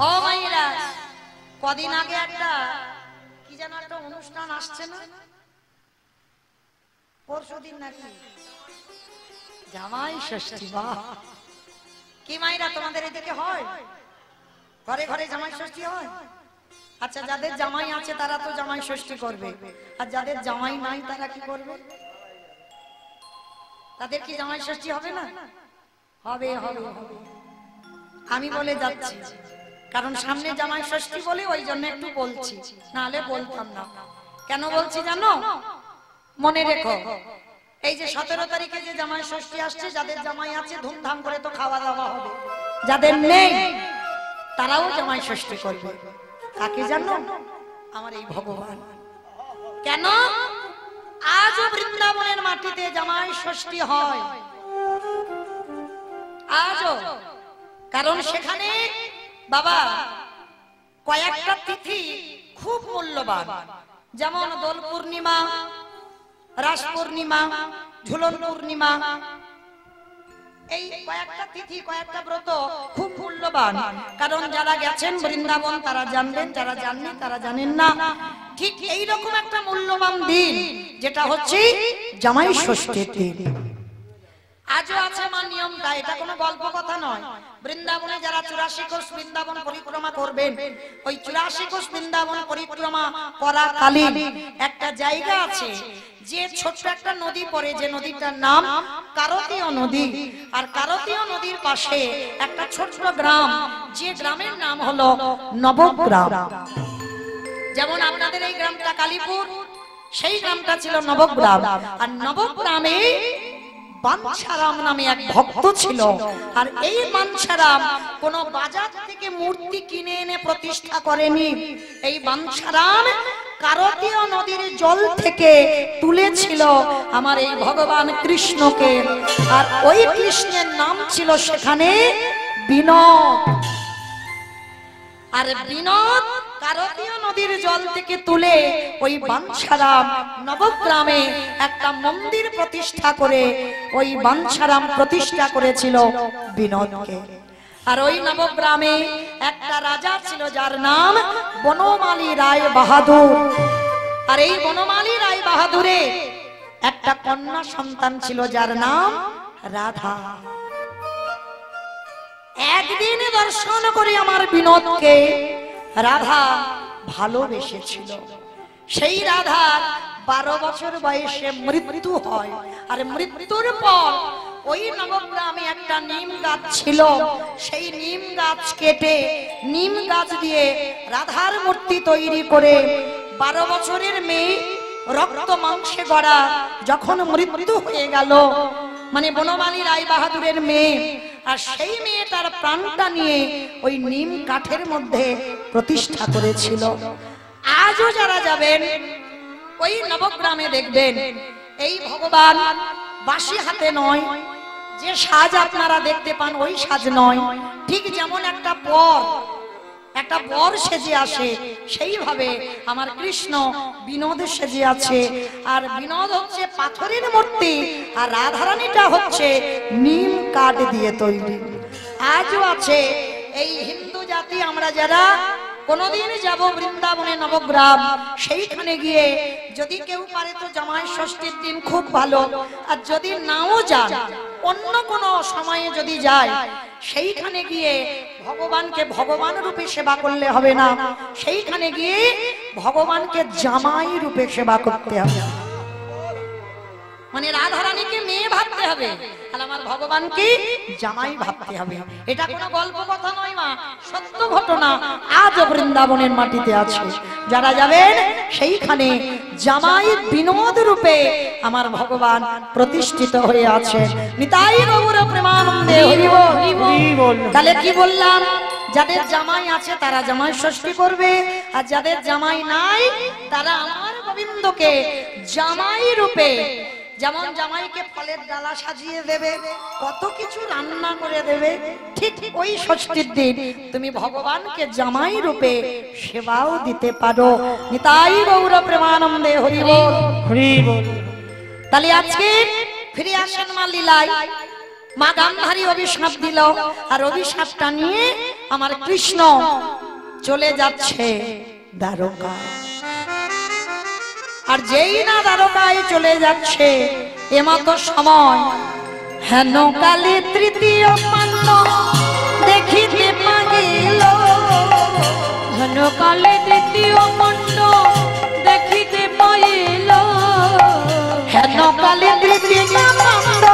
ও মাইরা, কদিন আগে একটা কি যেন একটা অনুষ্ঠান আসছে না, পরশুদিন নাকি জামাই ষষ্ঠী। বাহ, কি মাইরা তোমাদের এদিকে হয়? ঘরে ঘরে জামাই ষষ্ঠী হয়? আচ্ছা, যাদের জামাই আছে তারা তো জামাই ষষ্ঠী করবে, আর যাদের জামাই নাই তারা কি করবে? তাদের কি জামাই ষষ্ঠী হবে না? হবে হবে হবে। আমি বলে যাচ্ছি, কারণ সামনে জামাই ষষ্ঠী বলে ওই জন্য একটু বলছি, নাহলে বলতাম না। কেন বলছি জানো? মনে রেখো, এই যে 17 তারিখে যে জামাই ষষ্ঠী আসছে, যাদের জামাই আছে ধুমধাম করে তো খাওয়া দাওয়া হবে, যাদের নেই তারাও জামাই ষষ্ঠী করবে। কাকে জানো? আমার এই ভগবান। কেন আজও বৃন্দাবনের মাটিতে জামাই ষষ্ঠী হয় আজও? কারণ সেখানে বাবা কয়েকটা তিথি খুব মূল্যবান, যেমন দোল পূর্ণিমা, রাস পূর্ণিমা, ঝুলন পূর্ণিমা, এই কয়েকটা তিথি কয়েকটা ব্রত খুব মূল্যবান। কারণ যারা গেছেন বৃন্দাবন তারা জানবেন, যারা জানেন তারা জানেন না। ঠিক এইরকম একটা মূল্যবান দিন যেটা হচ্ছে জামাই ষষ্ঠীর দিন। আজও আছে আমার নিয়মটা, এটা কোনো গল্প কথা নয়। বৃন্দাবনে যারা 84 কোষ বৃন্দাবন পরিক্রমা করবেন, ওই 84 কোষ বৃন্দাবন পরিক্রমা করাকালীন একটা জায়গা আছে, যে ছোট্ট একটা নদী পড়ে, যে নদীটার নাম কারতীয় নদী। আর কারতীয় নদীর পাশে একটা ছোট্ট গ্রাম, যে গ্রামের নাম হলো নবগ্রাম। যেমন আপনাদের এই গ্রামটা কালীপুর, সেই গ্রামটা ছিল নবগ্রাম। আর নবগ্রামে বাঞ্ছারাম নামে এক ভক্ত ছিল। আর এই বাঞ্ছারাম কোন বাজার থেকে মূর্তি কিনে এনে প্রতিষ্ঠা করেনি। এই বাঞ্ছারাম কারতীয় নদীর জল থেকে তুলেছিল আমার এই ভগবান কৃষ্ণকে। আর ওই কৃষ্ণের নাম ছিল সেখানে বিনোদ। আর বিনোদ কারতীয় নদীর জল থেকে তুলে ওই বাঞ্ছারাম নবগ্রামে একটা মন্দির প্রতিষ্ঠা করে ওই বাঞ্ছারাম প্রতিষ্ঠা করেছিল বিনোদকে। আর ওই নবগ্রামে একটা রাজা ছিল যার নাম বনমালী রায় বাহাদুর। আর এই বনমালী রায় বাহাদুরে একটা কন্যা সন্তান ছিল যার নাম রাধা। একদিন দর্শন করে আমার বিনোদকে রাধা ভালোবেসেছিল। সেই রাধার 12 বছর বয়সে মৃত্যু হয়। আর মৃত্যুর পর ওই নবগ্রামে একটা নিম গাছ ছিল, সেই নিম গাছ কেটে নিম গাছ দিয়ে রাধার মূর্তি তৈরি করে 12 বছরের মেয়ে রক্ত মাংসে গড়া যখন মৃত্যু হয়ে গেল, মানে বনমালী রায় বাহাদুরের মেয়ে, আর সেই মেয়েটার প্রাণটা নিয়ে ওই নিম কাঠের মধ্যে প্রতিষ্ঠা করেছিল। আজও যারা যাবেন ওই নবগ্রামে দেখবেন এই ভগবান বাসি হাতে নয়, যে সাজ আপনারা দেখতে পান ওই সাজ নয়। ঠিক যেমন একটা বর সেজে আসে, সেইভাবে আমার কৃষ্ণ বিনোদ সেজে আছে। আর বিনোদ হচ্ছে পাথরের মূর্তি, আর রাধারানীটা হচ্ছে নিম কাঠ দিয়ে তৈরি। আজও আছে এই হিন্দু জাতি আমরা যারা কোনদিন যাব বৃন্দাবনে নবগ্রাম, সেইখানে গিয়ে যদি কেউ পারে তো জামাই ষষ্ঠীর দিন খুব ভালো, আর যদি নাও যান অন্য কোন সময়ে যদি যায়, সেইখানে গিয়ে ভগবানকে ভগবান রূপে সেবা করলে হবে না, সেইখানে গিয়ে ভগবানকে জামাই রূপে সেবা করতে হবে। মানে রাধারানীকে মেয়ে ভাবতে হবে, আর আমার ভগবানকে জামাই ভাবতে হবে। এটা কোনো গল্প কথা নয় মা, সত্য ঘটনা আজও বৃন্দাবনের মাটিতে আছে। যারা যাবেন সেইখানে জামাই বিনোদ রূপে আমার ভগবান প্রতিষ্ঠিত হয়ে আছে। নিতাই গৌর প্রেমানন্দে হরি বল। তাহলে কি বললাম? যাদের জামাই আছে তারা জামাই ষষ্ঠী করবে, আর যাদের জামাই নাই তারা আমার গোবিন্দকে জামাই রূপে, যেমন জামাইকে ফলের ডালা সাজিয়ে দেবে, কত কিছু রান্না করে দেবে, ঠিক ওই ষষ্ঠীর দিন তুমি ভগবানকে জামাই রূপে সেবাও দিতে পারো। নিতাই গৌর প্রেমানন্দে হরি বল হরি বল। তাহলে আজকে ফিরে আসেন মা লীলায়। মা গান্ধারী অভিশাপ দিল, আর অভিশাপটা নিয়ে আমার কৃষ্ণ চলে যাচ্ছে দ্বারকা। আর যেই না দ্বারকায় চলে যাচ্ছে এমতো সময় হেন কালী তৃতীয় পান্ন দেখিতে পাইল। হেন কালী তৃতীয় পান্ন দেখিতে পাইল। হেন কালী তৃতীয় পান্ন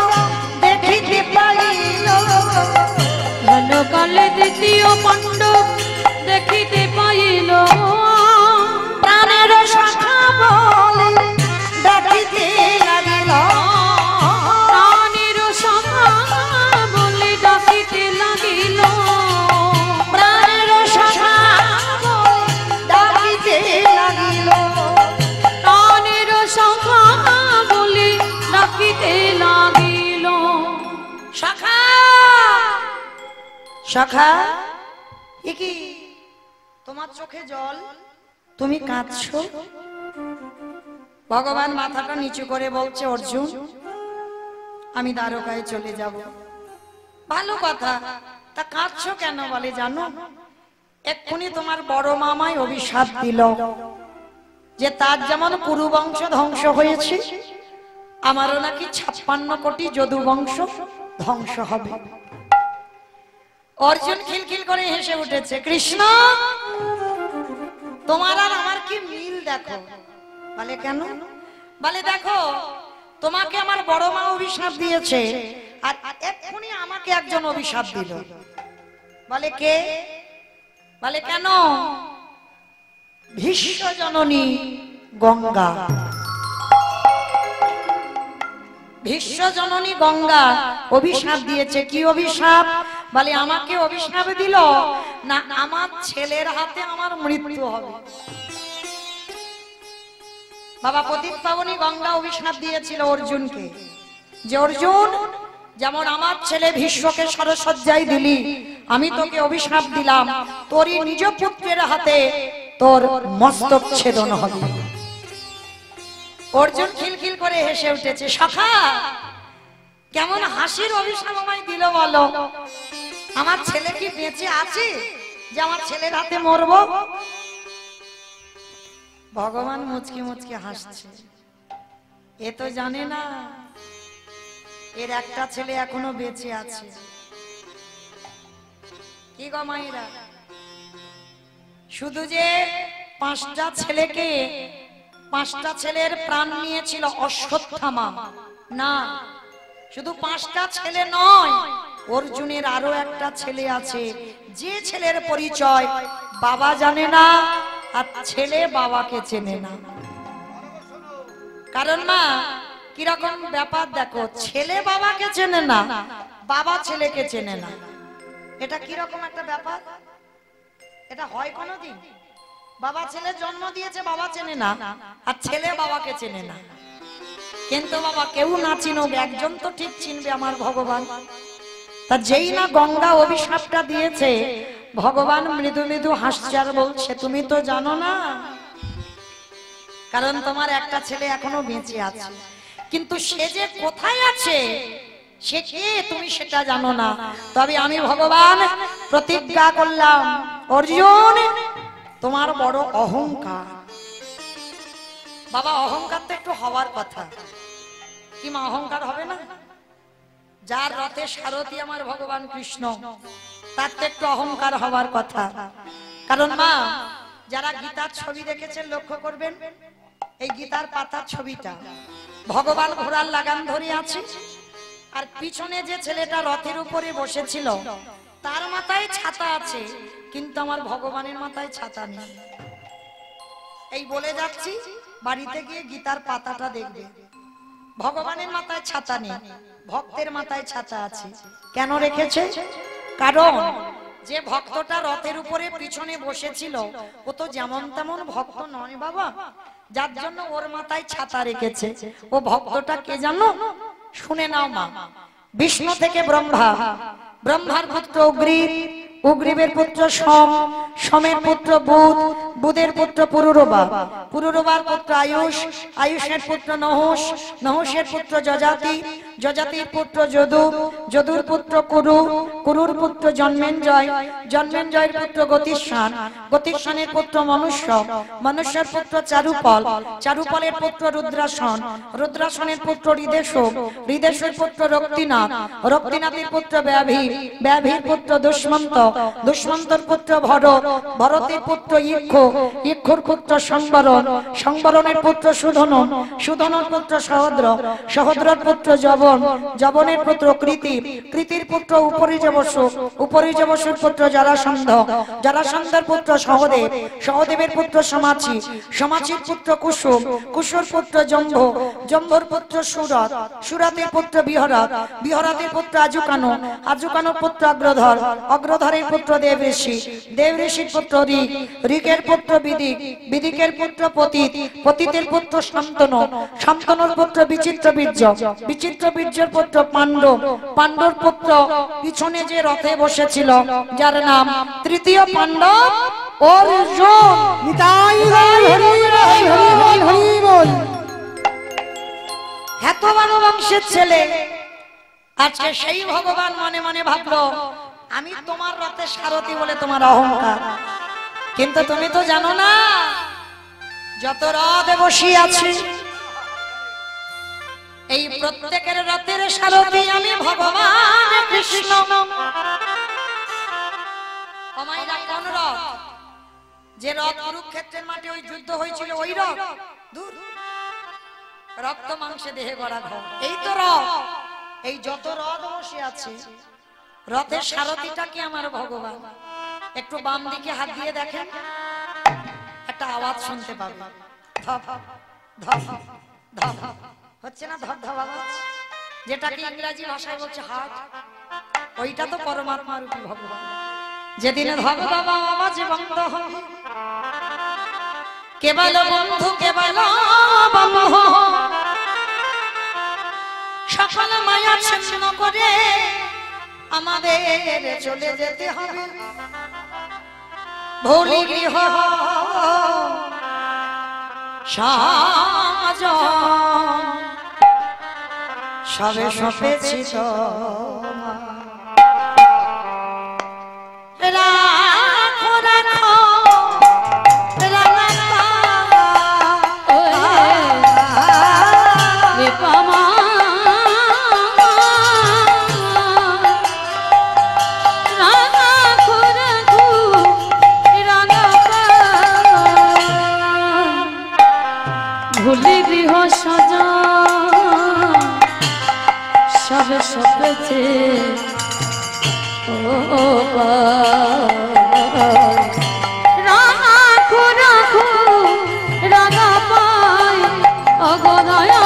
দেখিতে পাইল। হেন কালী তৃতীয় পান্ন দেখিতে পাইল। প্রাণের সখা বলে ডাকিতে লাগিল। প্রাণের সখা বলে ডাকিতে লাগিল। প্রাণের সখা বলে ডাকিতে লাগিল। প্রাণের সখা বলে ডাকিতে লাগিল। সখা সখা এ কি তোমার চোখে জল, তুমি কাঁদছো? ভগবান মাথাটা নিচু করে বলছে অর্জুন আমি দ্বারকায় চলে যাব। ভালো কথা, তা কাঁদছো কেন? বলে জানো এক্ষুনি তোমার বড় মামাই অভিশাপ দিল যে তার যেমন কুরু বংশ ধ্বংস হয়েছে আমারও নাকি 56 কোটি যদু বংশ ধ্বংস হবে। অর্জুন খিলখিল করে হেসে উঠেছে। কৃষ্ণ তোমার আর আমার কি মিল দেখো। বলে কেন? বলে দেখো তোমাকে আমার বড় মা অভিশাপ দিয়েছে আর এক্ষুনি আমাকে একজন অভিশাপ দিল। বলে কে? বলে কেন? ভীষ্ম জননী গঙ্গা। ভীষ্ম জননী গঙ্গা অভিশাপ দিয়েছে। কি অভিশাপ? বলে আমাকে অভিশাপ দিল না আমার ছেলের হাতে আমার মৃত্যু হবে। বাবা পতিত পাবনী গঙ্গা অভিশাপ দিয়েছিল অর্জুনকে যে অর্জুন যেমন আমার ছেলে ভীষ্মকে সরসজ্জায় দিলি আমি তোকে অভিশাপ দিলাম তোরই নিজ পুত্রের হাতে তোর মস্তক ছেদন হবে। অর্জুন খিলখিল করে হেসে উঠেছে। সখা কেমন হাসির অভিশাপ আমায় দিল বলো। আমার ছেলে কি বেঁচে আছে যে আমার ছেলের হাতে মরবো? ভগবান মুচকি মুচকি হাসছে। এ তো জানে না এর একটা ছেলে এখনো বেঁচে আছে। কি গো মায়েরা, শুধু যে 5টা ছেলেকে 5টা ছেলের প্রাণ নিয়েছিল অশ্বত্থামা না, শুধু 5টা ছেলে নয় অর্জুনের আরো একটা ছেলে আছে যে ছেলের পরিচয় বাবা জানে না আর ছেলে বাবাকে চেনে না। কারণ না কিরকম ব্যাপার দেখো, ছেলে বাবাকে চেনে না বাবা ছেলেকে চেনে না। এটা কিরকম একটা ব্যাপার? এটা হয় কোনোদিন? বাবা ছেলে জন্ম দিয়েছে বাবা চেনে না আর ছেলে বাবাকে চেনে না। কিন্তু বাবা কেউ না চিনুক একজন তো ঠিক চিনবে আমার ভগবান। তা যেই না গঙ্গা অভিশাপটা দিয়েছে ভগবান মৃদু মৃদু হাসছে আর বলছে তুমি তো জানো না, কারণ তোমার একটা ছেলে এখনো বেঁচে আছে কিন্তু সে যে কোথায় আছে সে কে তুমি সেটা জানো না। তবে আমি ভগবান প্রতিজ্ঞা করলাম অর্জুন তোমার বড় অহংকার। বাবা অহংকার তো একটু হওয়ার কথা, কি মা অহংকার হবে না? যার রথে সারথি আমার ভগবান কৃষ্ণ তার তো একটু অহংকার হওয়ার কথা। কারণ মা যারা গীতার ছবি দেখেছেন লক্ষ্য করবেন এই গীতার পাতার ছবিটা ভগবান ঘোড়ার লাগাম ধরে আছে আর পিছনে যে ছেলেটা রথের উপরে বসেছিল তার মাথায় ছাতা আছে কিন্তু আমার ভগবানের মাথায় ছাতা নেই। এই বলে যাচ্ছি বাড়িতে গিয়ে গীতার পাতাটা দেখবে, ভগবানের মাথায় ছাতা নেই ভক্তের মাথায় ছাতা আছে। কেন রেখেছে? কারণ যে ভক্তটা রথের উপরে পিছনে বসেছিল ও তো যেমন তেমন ভক্ত নয় বাবা, যার জন্য ওর মাথায় ছাতা রেখেছে। ও ভক্তটা কে জানো? শুনে নাও মা, বিষ্ণু থেকে ব্রহ্মা, ব্রহ্মার পুত্র অগ্নি, অগ্নিবের পুত্র সোম, সোমের পুত্র বুধ, বুধের পুত্র পুরুরবা, পুরুরবার পুত্র আয়ুষ, আয়ুষের পুত্র নহুষ, নহুষের পুত্র যজাতি, যজাতির পুত্র যদু, যদুর পুত্র কুরু, কুরুর পুত্র জন্মেঞ্জয়, জন্মেঞ্জয়ের পুত্র গতিস্থান, গতিস্থানের পুত্র মনুষ্য, মনুষ্যের পুত্র চারুপল, চারুপলের পুত্র রুদ্রাসন, রুদ্রাসনের পুত্র হৃদেশব, হৃদেশের পুত্র রক্তিনাথ, রক্তিনাথের পুত্র ব্যাভী, ব্যাভীর পুত্র দুষ্মন্ত, দুষ্মন্তর পুত্র ভরত, ভরতের পুত্র ইক্ষ, ইক্ষুর পুত্র সংবরণ, সংবরণের পুত্র সুধনন, সুধনর পুত্র সহদ্র, সহদ্রর পুত্র জবন, জবনের পুত্র কৃতি, কৃতির পুত্র উপরিজবসু, উপরিজবসুর পুত্র জরাসন্ধ, জরাসন্ধের পুত্র সহদেব, সহদেবের পুত্র সমাচি, সমাচির পুত্র কুসুম, কুসুর পুত্র জম্ভ, জম্ভর পুত্র সুরত, সুরতের পুত্র বিহরত, বিহরতের পুত্র আজুকানু, আজুকানুর পুত্র অগ্রধর, অগ্রধরের পুত্র দেবঋষি, দেবঋষির পুত্র ঋক, ঋকের পুত্র বিদিক, বিদিকের পুত্র পতিত, পতিতের পুত্র শান্তনু, শান্তনুর পুত্র বিচিত্র বীর্য, বিচিত্র বীর্যের পুত্র পাণ্ডব, পাণ্ডব পুত্র পিছনে যে রথে বসেছিল যার নাম তৃতীয় পাণ্ডব অর্জুন। নিতাই গৌর হরি হরি হরি হরি বল। এত বড় বংশের ছেলে আজকে সেই ভগবান মনে মনে ভাবলো আমি তোমার রথে সারথি বলে তোমার অহংকার, কিন্তু তুমি তো জানো না যত রথে বসিয়ে আছি এই প্রত্যেকের রথের সারথি আমি ভগবান কৃষ্ণ। অমাইরা কোন রথ? যে রথ কুরুক্ষেত্রের মাঠে ওই যুদ্ধ হয়েছিল ওই রথ? দূর, রক্ত মাংসে দেহে গড়া ঘর এই তো রথ। এই যত রথ বসে আছে রথের সারথিটা কি আমার ভগবান। একটু বাম দিকে হাত দিয়ে দেখেন, একটা আওয়াজ শুনতে পাবে, ধপ ধপ ধপ হচ্ছে না? ধপ ধপ আওয়াজ, যেটাকে ইংরেজি ভাষায় বলছে হার্ট, ওইটা তো পরমাত্মা রূপী ভগবান। যেদিন ধপ ধপ আওয়াজ বন্ধ হবে কেবল বন্ধু কেবল বন্ধু সকল মায়া ছিন্ন করে আমাদের চলে যেতে হবে ভোলি গৃহ সাজ সবে সপেছি তো রাখো রাখো ভুলি গৃহ সাজা সবে সপেছে রাখো রাখো রাগা পাই অগদয়া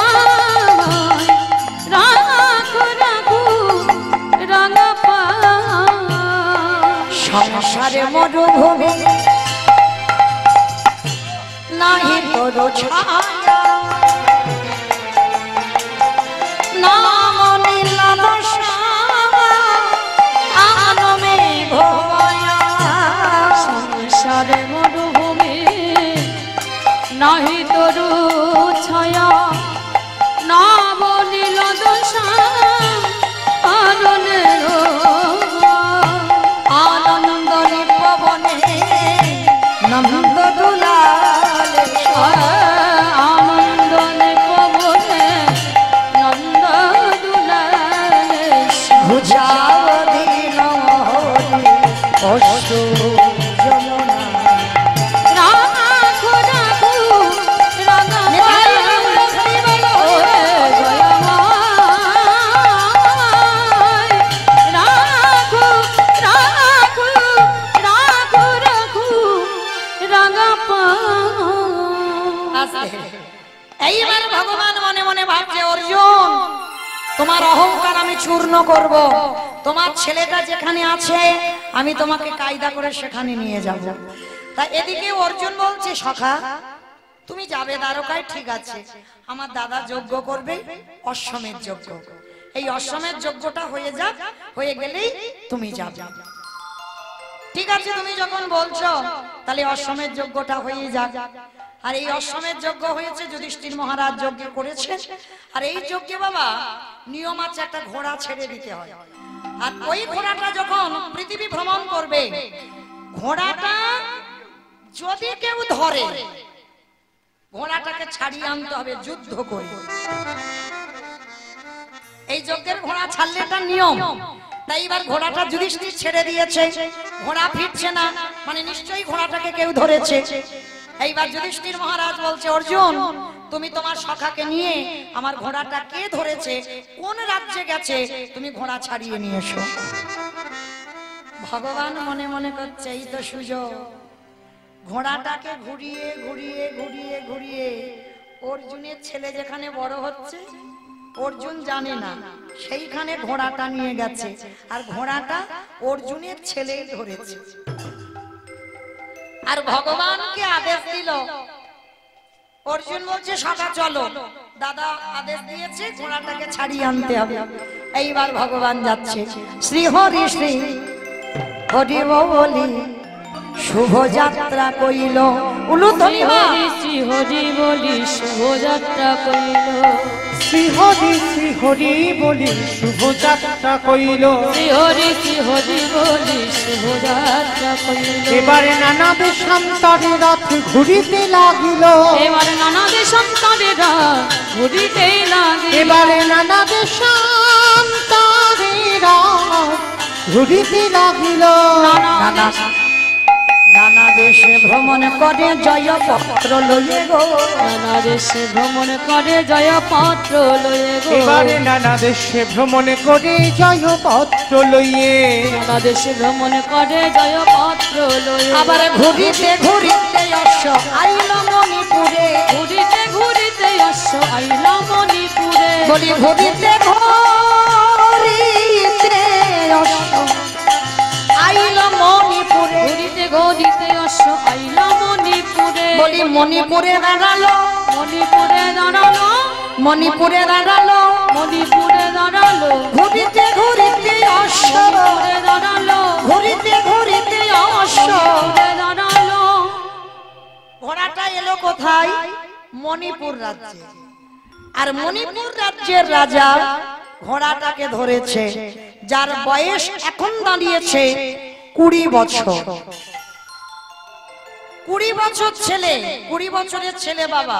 রাখো রাখো রাগা পাই সংসারে মরুভূমি নাহি তোর ছায়া নাম নীলাভ আনমে ভয়া সংসারে মরুভূমি নাহি তরু ছায়া নাম নীল দশা আনন্দের আনন্দ নিপবনে নন্দ দুলাল আনন্দ নিপবনে নন্দ দুলালে বুঝাও দিন হরি অশ্রু যমুনা রাখো রাখো রাগা রাখো রাখো রাখো রাখো রাগা পা এইবার ভগবান মনে মনে ভাবছে অর্জুন তোমার অহংকার আমি চূর্ণ করব, তোমার ছেলেটা যেখানে আছে আমি তোমাকে কায়দা করে সেখানে নিয়ে যাব। তা এদিকে অর্জুন বলছে সখা তুমি যাবে দ্বারকায়, ঠিক আছে, আমার দাদা যজ্ঞ করবে অশ্বমেধ যজ্ঞ, এই অশ্বমেধ যজ্ঞটা হয়ে যাক, হয়ে গেলেই তুমি যাবে। ঠিক আছে তুমি যখন বলছো তাহলে অশ্বমেধ যজ্ঞটা হয়ে যাক। আর এই অশ্বমেধ যজ্ঞ হয়েছে, যুধিষ্ঠির মহারাজ যজ্ঞ করেছেন। আর এই যজ্ঞে বাবা নিয়ম আছে, একটা ঘোড়া ছেড়ে দিতে হয়। আর ওই ঘোড়াটা যখন পৃথিবী ভ্রমণ করবে, ঘোড়াটা যদি কেউ ধরে, ঘোড়াটাকে ছাড়িয়ে আনতে হবে যুদ্ধ করে। এই যজ্ঞের ঘোড়া ছাড়লে এটা নিয়ম। তাই এবার ঘোড়াটা যুধিষ্ঠির ছেড়ে দিয়েছে, ঘোড়া ফিরছে না, মানে নিশ্চয়ই ঘোড়াটাকে কেউ ধরেছে। এইবার যুধিষ্ঠির মহারাজ বলছে, অর্জুন তুমি তোমার সখাকে নিয়ে আমার ঘোড়াটা কে ধরেছে, কোন রাজ্যে গেছে, তুমি ঘোড়া ছাড়িয়ে নিয়ে এসো। ভগবান মনে মনে করছে এই তো সুযোগ। ঘোড়াটাকে ঘুরিয়ে ঘুরিয়ে ঘুরিয়ে ঘুরিয়ে অর্জুনের ছেলে যেখানে বড় হচ্ছে, অর্জুন জানে না, সেইখানে ঘোড়াটা নিয়ে গেছে। আর ঘোড়াটা অর্জুনের ছেলেই ধরেছে। আর ভগবানকে আদেশ দিল, অর্জুন বলছে সখা চলো, দাদা আদেশ দিয়েছে ঘোড়াটাকে ছাড়িয়ে আনতে হবে। এইবার ভগবান যাচ্ছে, শ্রী হরি শ্রী হরি বলি শুভ যাত্রা কইল, উলুধ্বনি হরি শ্রী হরি বলি শুভযাত্রা কইল, শ্রী হরি বলি শুভযাত্রা কইল। শ্রী হরি বলি শুভযাত্রা কইল। এবারে নানা দেশান্তরে রথ ঘুরিতে লাগিল, এবারে নানা দেশান্তরে রথ ঘুরিতে লাগিল, এবারে নানা দেশান্তরে রথ ঘুরিতে লাগিল। নানা দেশে ভ্রমণ করে জয় পত্র লইয়ে গো, নানা দেশে ভ্রমণ করে জয় পত্র লয়ে গো, এবারে নানা দেশে ভ্রমণ করে জয় পত্র লইয়ে, নানা দেশে ভ্রমণ করে জয় পত্র লয়ে। আবার ঘুরিতে ঘুরিতে অশ্ব আইল মণিপুরে, ঘুরিতে ঘুরিতে অশ্ব আইল মণিপুরে, বলি ঘুরিতে ঘুরিতে অশ্ব আইল মণিপুরে, ঘুরিতে ঘুরিতে অশ্ব আইল মণিপুরে, বলি মণিপুরে দাঁড়ালো, মণিপুরে দাঁড়ালো, মণিপুরে দাঁড়ালো, মণিপুরে দাঁড়ালো, ঘুরিতে ঘুরিতে অশ্ব, মণিপুরে দাঁড়ালো, ঘুরিতে ঘুরিতে অশ্ব। মণিপুরে দাঁড়ালো। ঘোড়াটা এলো কোথায়? মণিপুর রাজ্যে। আর মণিপুর রাজ্যের রাজা ঘোড়াটাকে ধরেছে, যার বয়স এখন দাঁড়িয়েছে 20 বছর। 20 বছর ছেলে, 20 বছরের ছেলে বাবা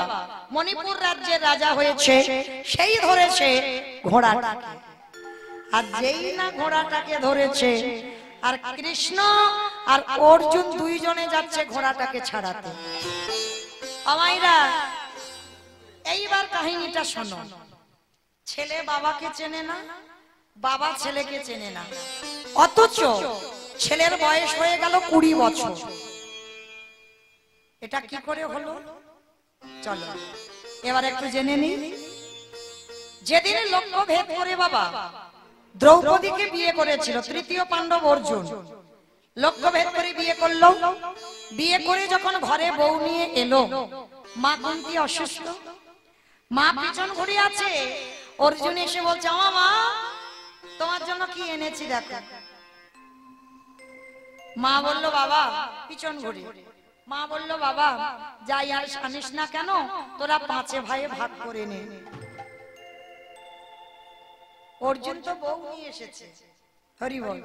মণিপুর রাজ্যের রাজা হয়েছে, সেই ধরেছে ঘোড়াটাকে। আর যেই না ঘোড়াটাকে ধরেছে, আর কৃষ্ণ আর অর্জুন দুইজনে যাচ্ছে ঘোড়াটাকে ছাড়াতে। আমাইরা এইবার কাহিনীটা শোনো। ছেলে বাবাকে চেনে না, বাবা ছেলেকে চেনে না, অথচ ছেলের বয়স হয়ে গেল 20 বছর। এটা কি করে হলো চলো এবার একটু জেনে নিই। যেদিন লক্ষ্য ভেদ করে বাবা দ্রৌপদীকে বিয়ে করেছিল তৃতীয় পাণ্ডব অর্জুন, লক্ষ্য ভেদ করে বিয়ে করলো। বিয়ে করে যখন ঘরে বউ নিয়ে এলো, মা কুন্তি অসুস্থ, মা পিছন ঘুরে আছে। অর্জুন এসে বলছে, আমার মা তোমার জন্য কি এনেছি দেখো। মা বলল বাবা, পিছন ঘুরে মা বলল বাবা যাই আর আনিস না কেন, তোরা 5 ভাইয়ে ভাগ করে নে। অর্জুন তো বউ নিয়ে এসেছে, হরি বল।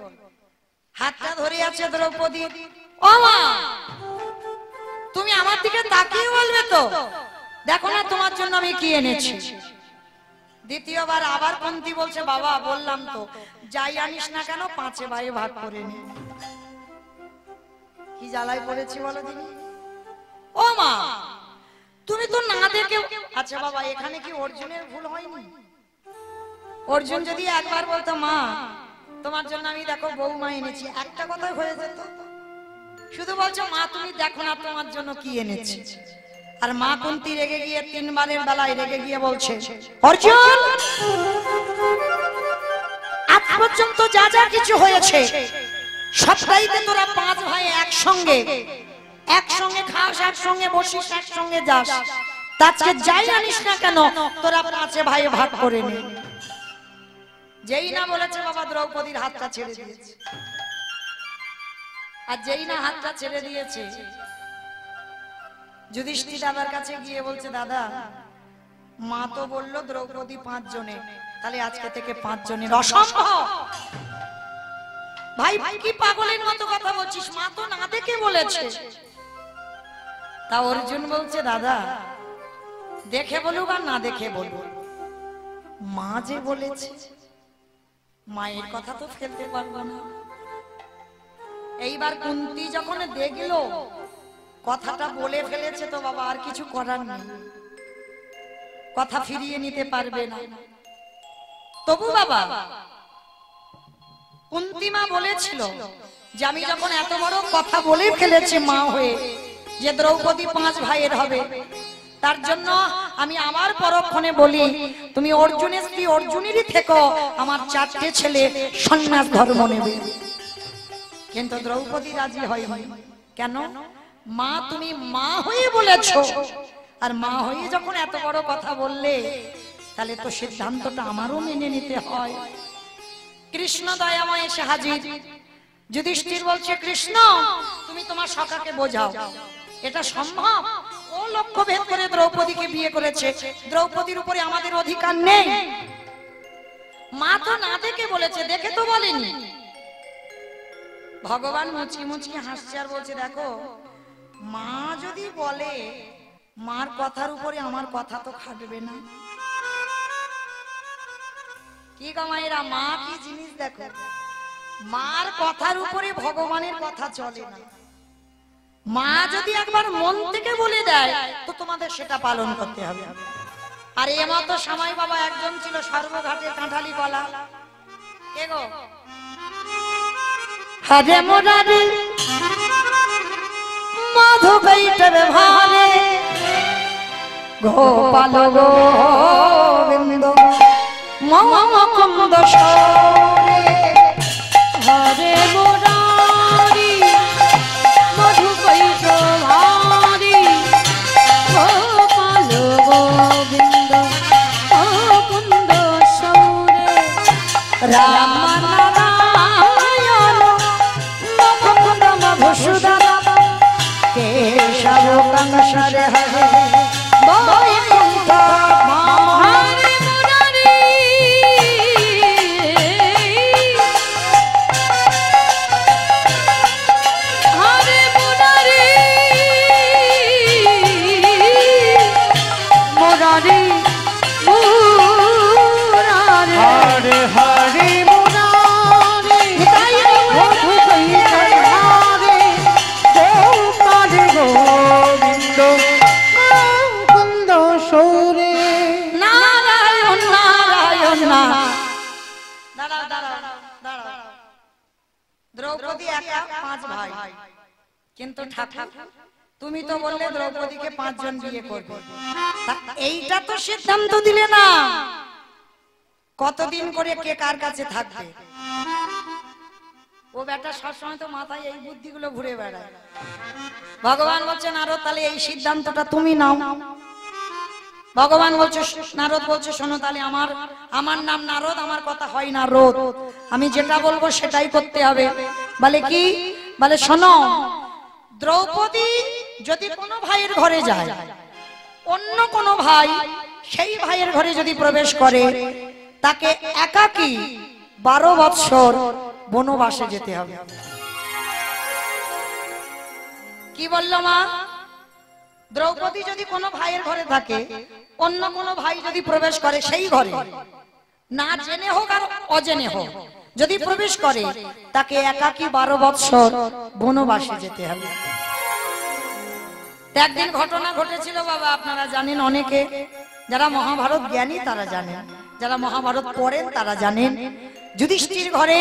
হাতটা ধরে আছে দ্রৌপদী, ও মা তুমি আমার দিকে তাকিয়ে বলবে তো, দেখো না তোমার জন্য আমি কি এনেছি। দ্বিতীয়বার আবার কুন্তি বলছে, বাবা বললাম তো যাই আনিস না কেন 5 ভাইয়ে ভাগ করে নে। কি জ্বালায় পড়েছি বলো দিনি। ও মা তুমি তো না দেখে, আচ্ছা বাবা এখানে কি অর্জুনের ভুল হয়নি? অর্জুন যদি একবার বলতো মা তোমার জন্য আমি দেখো বৌমা এনেছি, একটা কথাই হয়ে যেত। শুধু বলছো মা তুমি দেখো না তোমার জন্য কি এনেছি। আর মা কুন্তি রেগে গিয়ে 3 বারের বেলায় রেগে গিয়ে বলছে, অর্জুন আজ পর্যন্ত যা যা কিছু হয়েছে সবটাইতে তোরা 5 ভাই একসঙ্গে খাস, একসঙ্গে বসিস, একসঙ্গে যাস। আজকে যাই আনিস না কেন তোরা 5 ভাই ভাগ করে নে। যেই না বলেছে বাবা দ্রৌপদীর হাতটা ছেড়ে দিয়েছে। আর যেই না হাতটা ছেড়ে দিয়েছে, যুধিষ্ঠির দাদার কাছে গিয়ে বলছে, দাদা মা তো বললো দ্রৌপদী 5 জনে, তাহলে আজকে থেকে 5 জনের। অসম্ভব ভাই, কি পাগলের মতো কথা বলছিস, মা তো না দেখে বলেছে। তা অর্জুন বলছে, দাদা দেখে বলুক আর না দেখে বলুক, মা যে বলেছে, মায়ের কথা তো ফেলতে পারবো না। এইবার কুন্তি যখন দেখলো কথাটা বলে ফেলেছে, তো বাবা আর কিছু করার নেই, কথা ফিরিয়ে নিতে পারবে না। তবু বাবা কুন্তি মা বলেছিল যে আমি যখন এত বড় কথা বলে ফেলেছি মা হয়ে, যে দ্রৌপদী 5 ভাইয়ের হবে, তার জন্য আমি আমার পরক্ষণে বলি, তুমি অর্জুনের স্ত্রী অর্জুনেরই থেকো, আমার 4টে ছেলে সন্ন্যাস ধর্ম নেবে। কিন্তু দ্রৌপদী রাজি হয়নি। কেন? মা তুমি মা হয়ে বলেছো, আর মা হয়ে যখন এত বড় কথা বললে, তাহলে তো সিদ্ধান্তটা আমারও মেনে নিতে হয়। কৃষ্ণ দয়াময় এসে হাজির। যুধিষ্ঠির বলছে, কৃষ্ণ তুমি তোমার সখাকে বোঝাও, এটা সম্ভব? ও লক্ষ্য ভেদ করে দ্রৌপদীকে বিয়ে করেছে, দ্রৌপদীর উপরে আমাদের অধিকার নেই। মা তো না দেখে বলেছে, দেখে তো বলেনি। ভগবান মুচকি মুচকি হাসছে আর বলছে, দেখো মা যদি বলে, মার কথার উপরে আমার কথা তো খাটবে না। কি গো মায়েরা, মা কি জিনিস দেখো, মার কথার উপরে ভগবানের কথা চলে না। মা যদি একবার মন থেকে বলে দেয়, তো তোমাদের সেটা পালন করতে হবে। আর এমতো সময় বাবা একজন ছিল সর্বঘাটে কাঁঠালি গলা। কে গো? হরে মোরারি মাধবৈটের ভারে গোপাল গোবিন্দ মমকুন্দ সরে। হরে মুরারি মধুকৈট ভারি গোপাল গোবিন্দ মুকুন্দ সৌরে। রাম নারায়ণ মুকুন্দ মধুসূদন কেশব কংসরে হরে বৈকুণ্ঠ হরে মুরারি হরে মুরারি মুরারি মুরারি হরে হরে মুরারি মধুকৈট ভারে গোপাল গোবিন্দ মুকুন্দ সৌরে। নারায়ণ নারায়ণ না। দাঁড়াও দাঁড়াও দাঁড়াও। দ্রৌপদী একা 5 ভাই, কিন্তু ঠাকুর তুমি তো বললে দ্রৌপদীকে 5 জন বিয়ে করবে। তা এইটা তো সিদ্ধান্ত দিলে না, কতদিন করে কে কার কাছে থাকবে। ও বেটা সবসময় তো মাথায় এই বুদ্ধিগুলো ঘুরে বেড়ায়। ভগবান বলছেন, নারদ তাহলে এই সিদ্ধান্তটা তুমি নাও। ভগবান বলছে, নারদ বলছে, শোনো তাহলে আমার নাম নারদ, আমার কথা হয় না রোদ, আমি যেটা বলবো সেটাই করতে হবে। বলে কি? বলে শোনো, দ্রৌপদী যদি কোনো ভাইয়ের ঘরে যায়, অন্য কোনো ভাই সেই ভাইয়ের ঘরে যদি প্রবেশ করে, তাকে একাকী 12 বৎসর বনবাসে যেতে হবে। কি বললো মা? দ্রৌপদী যদি কোনো ভাইয়ের ঘরে থাকে, অন্য কোনো ভাই যদি প্রবেশ করে সেই ঘরে, না জেনে হোক আর অজেনে হোক, যদি প্রবেশ করে, তাকে একাকী 12 বৎসর বনবাসে যেতে হবে। একদিন ঘটনা ঘটেছিল বাবা, আপনারা জানেন, অনেকে যারা মহাভারত জ্ঞানী তারা জানেন, যারা মহাভারত পড়েন তারা জানেন। যুধিষ্ঠির ঘরে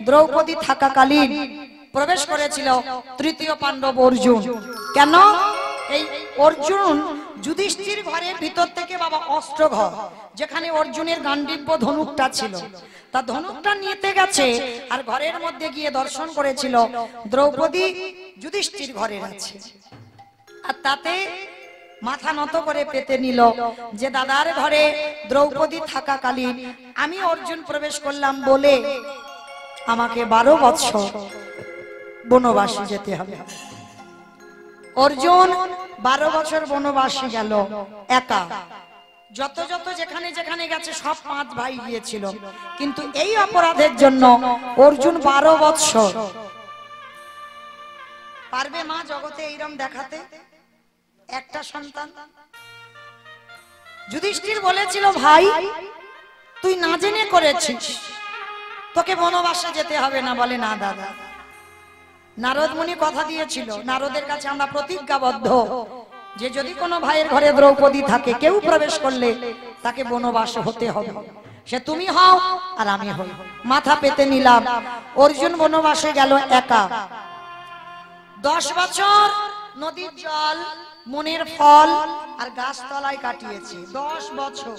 দ্রৌপদী থাকাকালীন প্রবেশ করেছিল 3য় পাণ্ডব অর্জুন। কেন? এই অর্জুন যুধিষ্ঠির ঘরের ভিতর থেকে বাবা অস্ত্র ঘর, যেখানে অর্জুনের গান্ডীব্য ধনুকটা ছিল, তা ধনুকটা নিতে গেছে, আর ঘরের মধ্যে গিয়ে দর্শন করেছিল দ্রৌপদী যুধিষ্ঠির ঘরে আছে। আর তাতে মাথা নত করে পেতে নিল যে দাদার ঘরে দ্রৌপদী থাকাকালীন আমি অর্জুন প্রবেশ করলাম বলে আমাকে 12 বৎসর বনবাসী যেতে হবে। অর্জুন 12 বছর বনবাসী গেল একা। যত যত যেখানে যেখানে গেছে সব 5 ভাই গিয়েছিল, কিন্তু এই অপরাধের জন্য অর্জুন 12 বছর। পারবে মা জগতে এইরকম দেখাতে একটা সন্তান? যুধিষ্ঠির বলেছিল, ভাই তুই না জেনে করেছিস, তোকে বনবাসে যেতে হবে না। বলে, না দাদা, নারদ মুনি কথা দিয়েছিল, নারদের কাছে আমরা প্রতিজ্ঞাবদ্ধ যে যদি কোনো ভাইয়ের ঘরে দ্রৌপদী থাকে, কেউ প্রবেশ করলে তাকে বনবাস হতে হবে, সে তুমি হও আর আমি হই। মাথা পেতে নিলাম। অর্জুন বনবাসে গেল একা। 10 বছর নদীর জল, মনের ফল আর গাছতলায় কাটিয়েছে। 10 বছর।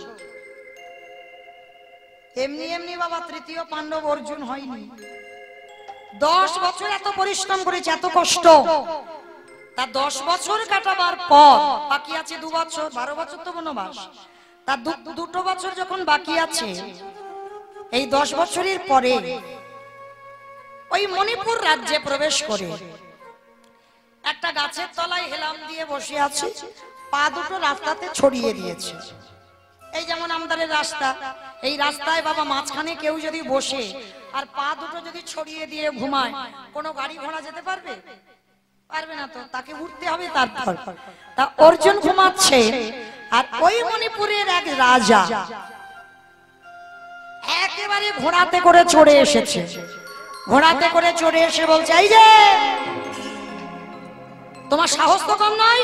এমনি এমনি বাবা তৃতীয় পাণ্ডব অর্জুন হয়নি। 10 বছর এত পরিশ্রম করেছে, এত কষ্ট। তা 10 বছর কাটাবার পর বাকি আছে 2 বছর। 12 বছর তো বনবাস। তার 2 বছর যখন বাকি আছে, এই 10 বছরের পরে ওই মণিপুর রাজ্যে প্রবেশ করে একটা গাছের তলায় হেলাম দিয়ে বসে আছে, পা দুটো রাস্তাতে ছড়িয়ে দিয়েছে। এই যেমন আমাদের রাস্তা, এই রাস্তায় বাবা মাঝখানে কেউ যদি বসে আর পা দুটো যদি ছড়িয়ে দিয়ে ঘুমায়, কোনো গাড়ি ঘোড়া যেতে পারবে? পারবে না তো, তাকে উঠতে হবে। তারপর তা অর্জুন ঘুমাচ্ছে, আর ওই মণিপুরের এক রাজা একেবারে ঘোড়াতে করে চড়ে এসেছে। ঘোড়াতে করে চড়ে এসে বলছে, এই যে তোমার সাহস তো কম নয়,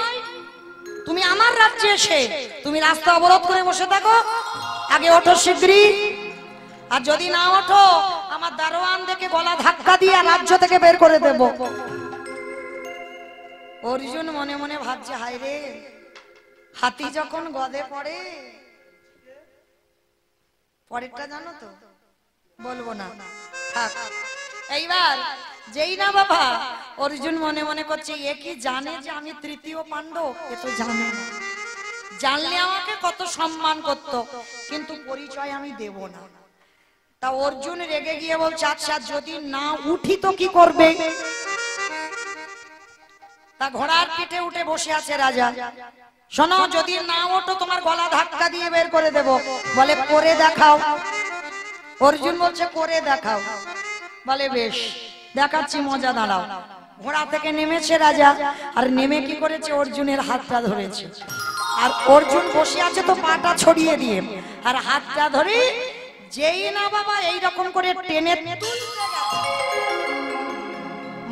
তুমি আমার রাজ্যে এসে তুমি রাস্তা অবরোধ করে বসে থাকো, আগে ওঠো শিগগিরই, আর যদি না ওঠো আমার দারোয়ান দেখে গলা ধাক্কা দিয়ে রাজ্য থেকে বের করে দেব। অর্জুন মনে মনে ভাবছে, হায় রে, হাতি যখন গদে পড়ে, পরেরটা জানো তো, বলবো না, থাক। এইবার যেই না বাবা অর্জুন মনে মনে করছে, এ কি জানে যে আমি তৃতীয় পাণ্ডব? এ তো জানে না। জানলে আমাকে কত সম্মান করত, কিন্তু পরিচয় আমি দেব না। তা অর্জুন রেগে গিয়ে বলছে, আচ্ছা যদি না উঠি তো কি করবে? তা ঘোড়ার পিঠে উঠে বসে আছে রাজা। শোনো, যদি না ওঠো তোমার গলা ধাক্কা দিয়ে বের করে দেব। বলে, করে দেখাও। অর্জুন বলছে, করে দেখাও। বলে, বেশ, দেখাচ্ছি, মজা, দাঁড়াও। ঘোড়া থেকে নেমেছে রাজা, আর নেমে কি করেছে, অর্জুনের হাতটা ধরেছে। আর অর্জুন বসে আছে তো পাটা ছড়িয়ে দিয়ে, আর হাতটা ধরে যেই না বাবা এইরকম করে টেনে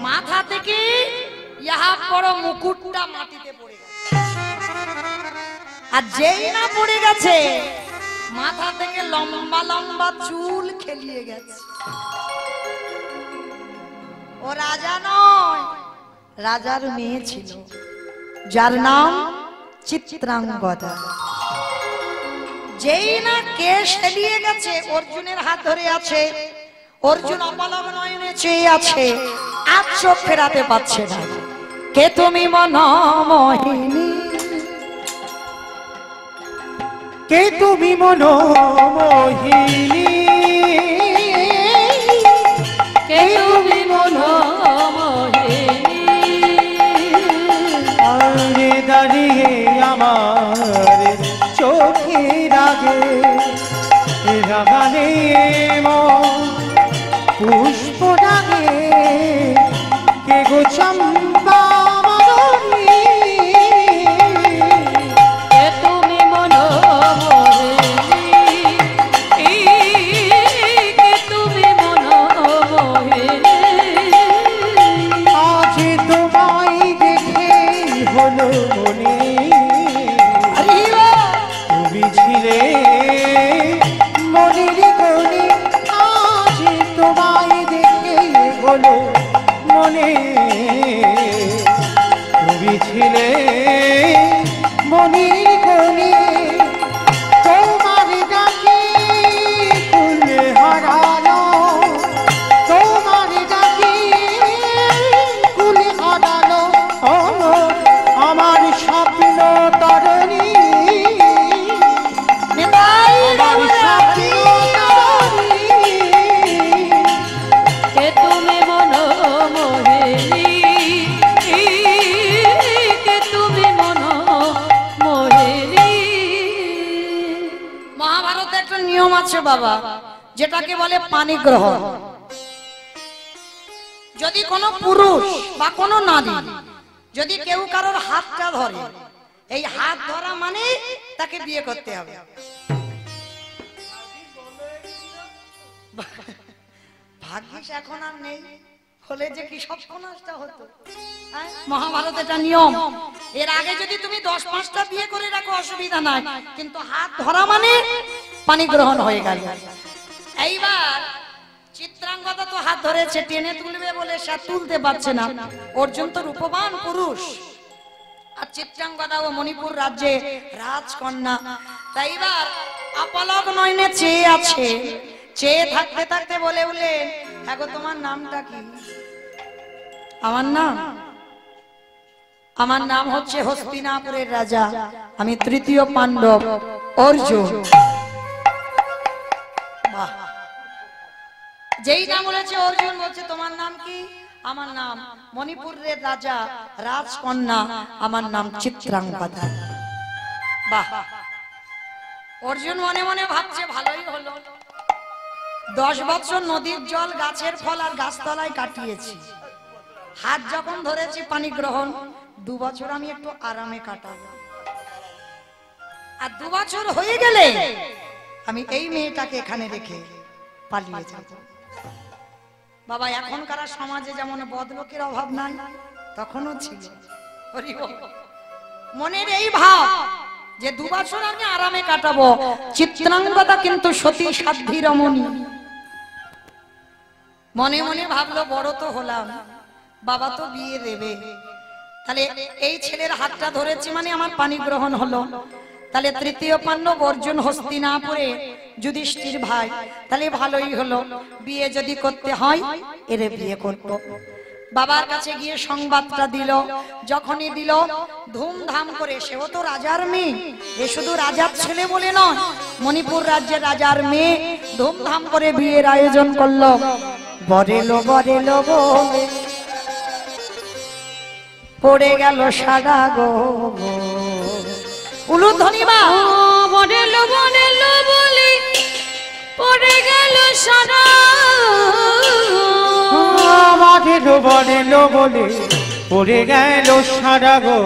মাথা থেকে ইহা বড় মুকুটটা মাটিতে পড়ে গেছে। আর যেই না পড়ে গেছে, মাথা থেকে লম্বা লম্বা চুল খেলিয়ে গেছে। ও রাজা নয়, রাজার মেয়ে ছিল, যার নাম চিত্রাঙ্গদা। যেই না কেশ এলিয়ে গেছে, অর্জুনের হাত ধরে আছে, অর্জুন অপলক নয়নে চেয়ে আছে, আর চোখ ফেরাতে পারছে না। কে তুমি মনোমোহিনী, কে তুমি মনোমোহিনী, কে তুমি মনোমোহিনী, আরে দাঁড়িয়ে আমার চোখের আগে রাগানে পুষ্প ডাগে, কে গো চম্পা মাধবী, কে তুমি মনোমোহিনী, কে তুমি মনোমোহিনী, আজ তোমায় দেখে হলো মনে, তুমি ছিলে মনের কোণে, আজ তোমায় দেখে হলো মনে, তুমি ছিলে মনের কোণে, তোমার ডাকে ফুল হারালো, তোমার ডাকে ফুল হারালো, আমার স্বপ্ন তরণী, আমার স্বপ্ন তরণী, কে তুমি মনোমোহিনী, আছে বাবা, যেটাকে বলে পানি গ্রহণ। যদি কোনো পুরুষ বা কোনো নারী যদি কেউ কারোর হাতটা ধরে, এই হাত ধরা মানে তাকে বিয়ে করতে হবে। ভাগ্যিস এখন আর নেই, হলে যে কি সব সর্বনাশটা হতো। মহাভারত এটা নিয়ম। এর আগে যদি তুমি 10-5টা বিয়ে করে রাখো অসুবিধা নাই, কিন্তু হাত ধরা মানে পানি গ্রহণ হয়ে গেল। এইবার চিত্রাঙ্গদা তো হাত ধরেছে, টেনে তুলবে বলে সে তুলতে পারছে না। অর্জুন তো রূপবান পুরুষ, আর চিত্রাঙ্গদা ও মণিপুর রাজ্যে রাজকন্যা। তাই এবার অপলক নয়নে চেয়ে আছে, চেয়ে থাকতে থাকতে বলে উঠলেন, এখন তোমার নামটা কি? আমার নাম হচ্ছে হস্তিনাপুরের রাজা, আমি তৃতীয় পাণ্ডব অর্জুন। বাহ! যেই নাম বলেছে অর্জুন, বলছে তোমার নাম কি? আমার নাম মণিপুরের রাজা রাজকন্যা, আমার নাম চিত্রাঙ্গদা। বাহ! অর্জুন মনে মনে ভাবছে ভালোই হলো, 10 বছর নদীর জল, গাছের ফল আর গাছতলায় কাটিয়েছি, হাত যখন ধরেছি পানি গ্রহণ, 2 বছর আমি একটু আরামে কাটাবো। আর 2 বছর হয়ে গেলে আমি এই মেয়েটাকে এখানে রেখে পালিয়ে যাব। বাবা, এখনকার সমাজে যেমন বদলোকের অভাব নাই, তখনও ছিল। মনের এই ভাব যে 2 বছর আমি আরামে কাটাবো। চিত্রাঙ্গদা কিন্তু সতী সাধ্বী রমণী, মনে মনে ভাবলো বড় তো হলাম, বাবা তো বিয়ে দেবে, তাহলে এই ছেলের হাতটা ধরেছি মানে আমার পানি গ্রহণ হলো। তাহলে তৃতীয় পাণ্ডব অর্জুন হস্তিনাপুরে যুধিষ্ঠির ভাই, তাহলে ভালোই হলো, বিয়ে যদি করতে হয় এরে বিয়ে করব। বাবার কাছে গিয়ে সংবাদটা দিল। যখনই দিল, ধুমধাম করে, সেও তো রাজার মেয়ে, এ শুধু রাজার ছেলে বলে নয়, মণিপুর রাজ্যের রাজার মেয়ে, ধুমধাম করে বিয়ের আয়োজন করলো। বরেলো বরেলো বলে পড়ে গেল সাদা গো, উলুধ্বনি মা। বনেলো বনেলো বলে পড়ে গেল সারা, বনেলো বনেলো বলে পড়ে গেল সারা গো।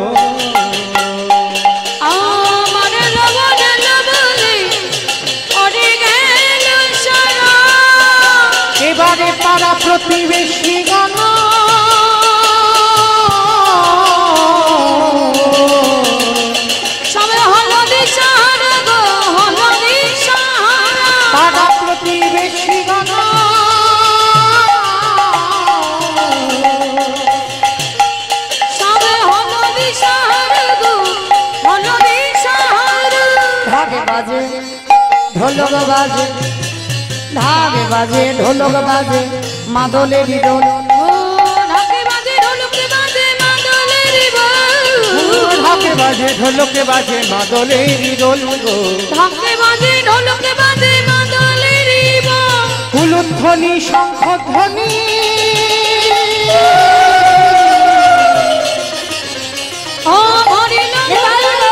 বনেলো বনেলো বলে পড়ে গেল সারা, এবারে পাড়া প্রতিবেশী গান, সবে হলো দিশাহারা গো, হলো দিশাহারা, পাড়া প্রতিবেশী গান, সবে হলো দিশাহারা গো, হলো দিশাহারা। ঢাকে বাজে ঢোলক বাজে, ঢাকে বাজে ঢোলক বাজে, মাদলের দোল। ঢাকে বাজে ঢোলকে বাজে মাদলের বল, ঢাকে বাজে ঢোলকে বাজে মাদলের দোল গো। ঢাকে বাজে ঢোলকে বাজে মাদলের বল, উলুধ্বনি শঙ্খধ্বনি, ও হরিল হরিল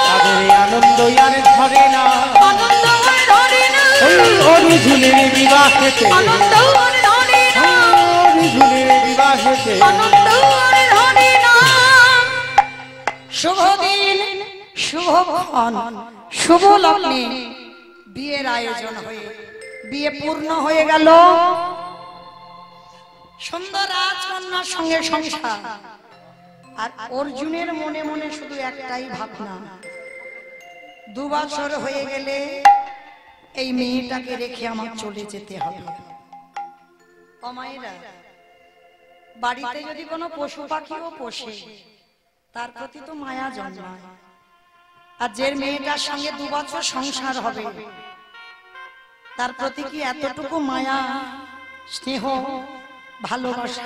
তাদের আনন্দ আর ধরে না, আনন্দ আর ধরে না, ওই অর্জুনের বিবাহেতে, আনন্দ আর ধরে না, অর্জুনের বিবাহেতে। আনন্দ আর ধরে না। শুভ দিন, শুভ ক্ষণ, শুভ লগ্নে বিয়ের আয়োজন হয়ে বিয়ে পূর্ণ হয়ে গেল। সুন্দর রাজকন্যার সঙ্গে সংসার। আর অর্জুনের মনে মনে শুধু একটাই ভাবনা, 2 বছর হয়ে গেলে এই মেয়েটাকে রেখে আমার চলে যেতে হবে। ও মায়েরা, বাড়িতে যদি কোনো পশু পাখিও পোষে, তার প্রতি তো মায়া জন্মায়। আর যে মেয়েটার সঙ্গে 2 বছর সংসার হবে, তার প্রতি কি এতটুকু মায়া, স্নেহ, ভালোবাসা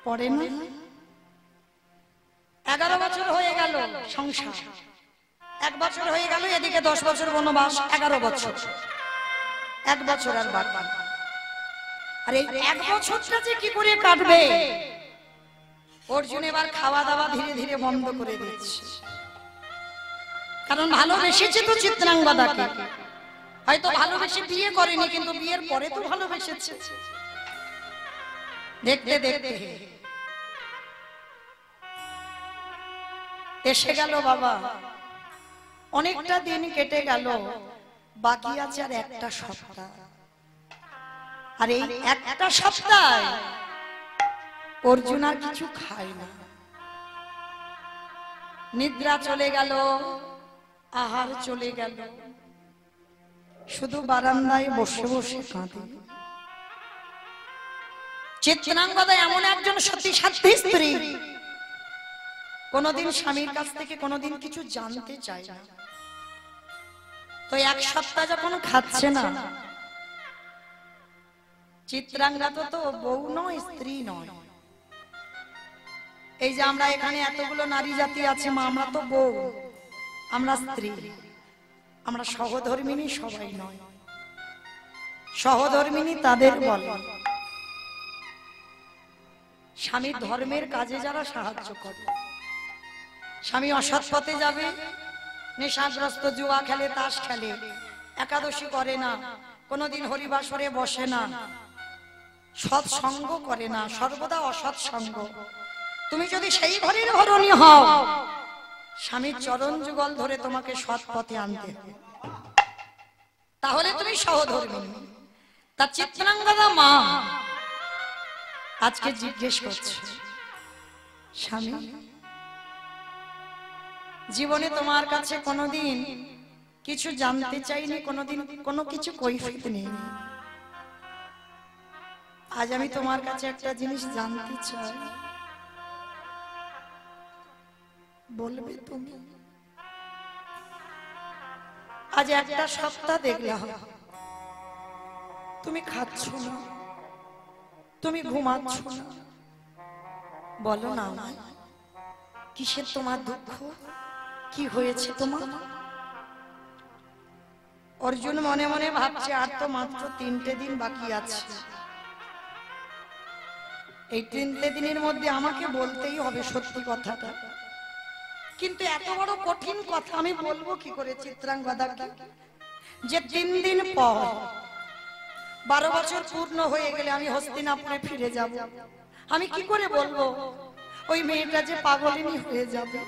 পড়ে না? 11 বছর হয়ে গেল সংসার, 1 বছর হয়ে গেল, এদিকে 10 বছর বনবাস, 11 বছর, 1 বছর আর বাকি। আর এই 1 বছরটা যে কি করে কাটবে? অর্জুন এবার খাওয়া দাওয়া ধীরে ধীরে বন্ধ করে দিচ্ছে, কারণ ভালোবেসেছে তো চিত্রাঙ্গদাকে। হয়তো ভালোবেসে বিয়ে করেনি, কিন্তু বিয়ের পরে তো ভালোবেসেছে। দেখতে দেখতে এসে গেল বাবা, অনেকটা দিন কেটে গেল, বাকি আছে আর একটা সপ্তাহ। আর এই একটা সপ্তাহ অর্জুন আর কিছু খায় না, নিদ্রা চলে গেল, আহার চলে গেল, শুধু বারান্দায় বসে বসে কাঁদে। চিত্রাঙ্গদা এমন একজন সতী সাধ্বী স্ত্রী, কোনদিন স্বামীর কাছ থেকে কোনদিন কিছু জানতে চায় না। তো এক সপ্তাহ যখন খাচ্ছে না, চিত্রাঙ্গদা তো বউ নয়, স্ত্রী নয়। এই যে আমরা এখানে এতগুলো নারী জাতি আছে মা, আমরা তো বউ, আমরা স্ত্রী, আমরা সহধর্মিনী সবাই নয়। সহধর্মিনী তাদের বলে স্বামীর ধর্মের কাজে যারা সাহায্য করে। স্বামী অসৎ পথে যাবে, নেশাগ্রস্ত, জুয়া খেলে, তাস খেলে, একাদশী করে না, কোনোদিন হরিবাসরে বসে না, সৎসঙ্গ করে না, সর্বদা অসৎ সঙ্গ। তুমি যদি সেই ঘরের ধরনী হও, স্বামীর চরণ যুগল ধরে তোমাকে সৎ পথে আনতে হবে, তাহলে তুমি সহধর্মিনী। তা চিত্রাঙ্গদা মা আজকে জিজ্ঞেস করছে, স্বামী জীবনে তোমার কাছে কোনোদিন কিছু জানতে চাইনি, কোনোদিন কোনো কিছু কৈফিয়ত নেই, আজ আমি তোমার কাছে একটা জিনিস জানতে চাই, বলবে তুমি? আজ একটা সপ্তাহ দেখলাম তুমি খাচ্ছ না, তুমি ঘুমাচ্ছ না, বলো না কিসের তোমার দুঃখ, কি হয়েছে তোমার? অর্জুন মনে মনে ভাবছে আর তো মাত্র 3টে দিন বাকি আছে, এই 3টে দিনের মধ্যে আমাকে বলতেই হবে সত্যি কথাটা, কিন্তু এত বড় কঠিন কথা আমি বলবো কি করে চিত্রাঙ্গদাকে, যে 3 দিন পর 12 বছর পূর্ণ হয়ে গেলে আমি হস্তিনাপুরে ফিরে যাব, আমি কি করে বলবো ওই মেয়েটা যে পাগলিনী হয়ে যাবে?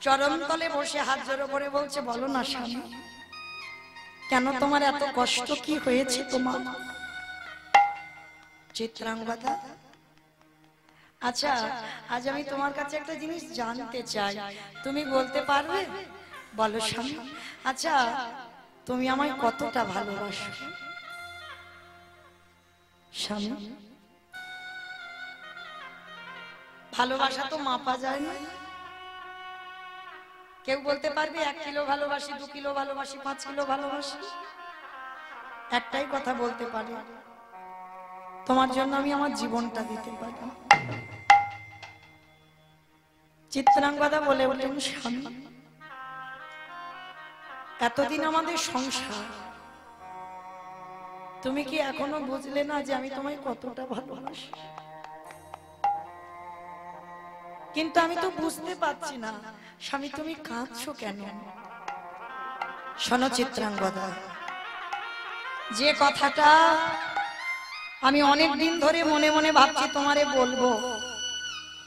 চরণতলে বসে হাত জোড়ো করে বলছে, বলো না স্বামী, কেন তোমার এত কষ্ট, কি হয়েছে তোমার? চিত্রাঙ্গদা, আচ্ছা আজ আমি তোমার কাছে একটা জিনিস জানতে চাই, তুমি বলতে পারবে? বলো স্বামী। আচ্ছা তুমি আমায় কতটা ভালোবাসো? স্বামী ভালোবাসা তো মাপা যায় না, কেউ বলতে পারবে 1 কিলো ভালোবাসি, 2 কিলো ভালোবাসি, 5 কিলো ভালোবাসি? একটাই কথা বলতে পারি, তোমার জন্য আমি আমার জীবনটা দিতে পারি। চিত্রাঙ্গদা বলে উঠলেন, স্বামী এতদিন আমাদের সংসার, তুমি কি এখনো বুঝলে না যে আমি তোমায় কতটা ভালোবাসি? কিন্তু আমি তো বুঝতে পারছি না স্বামী, তুমি কাঁদছো কেন? শোনো চিত্রাঙ্গদা, যে কথাটা আমি অনেক দিন ধরে মনে মনে ভাবছি তোমারে বলবো,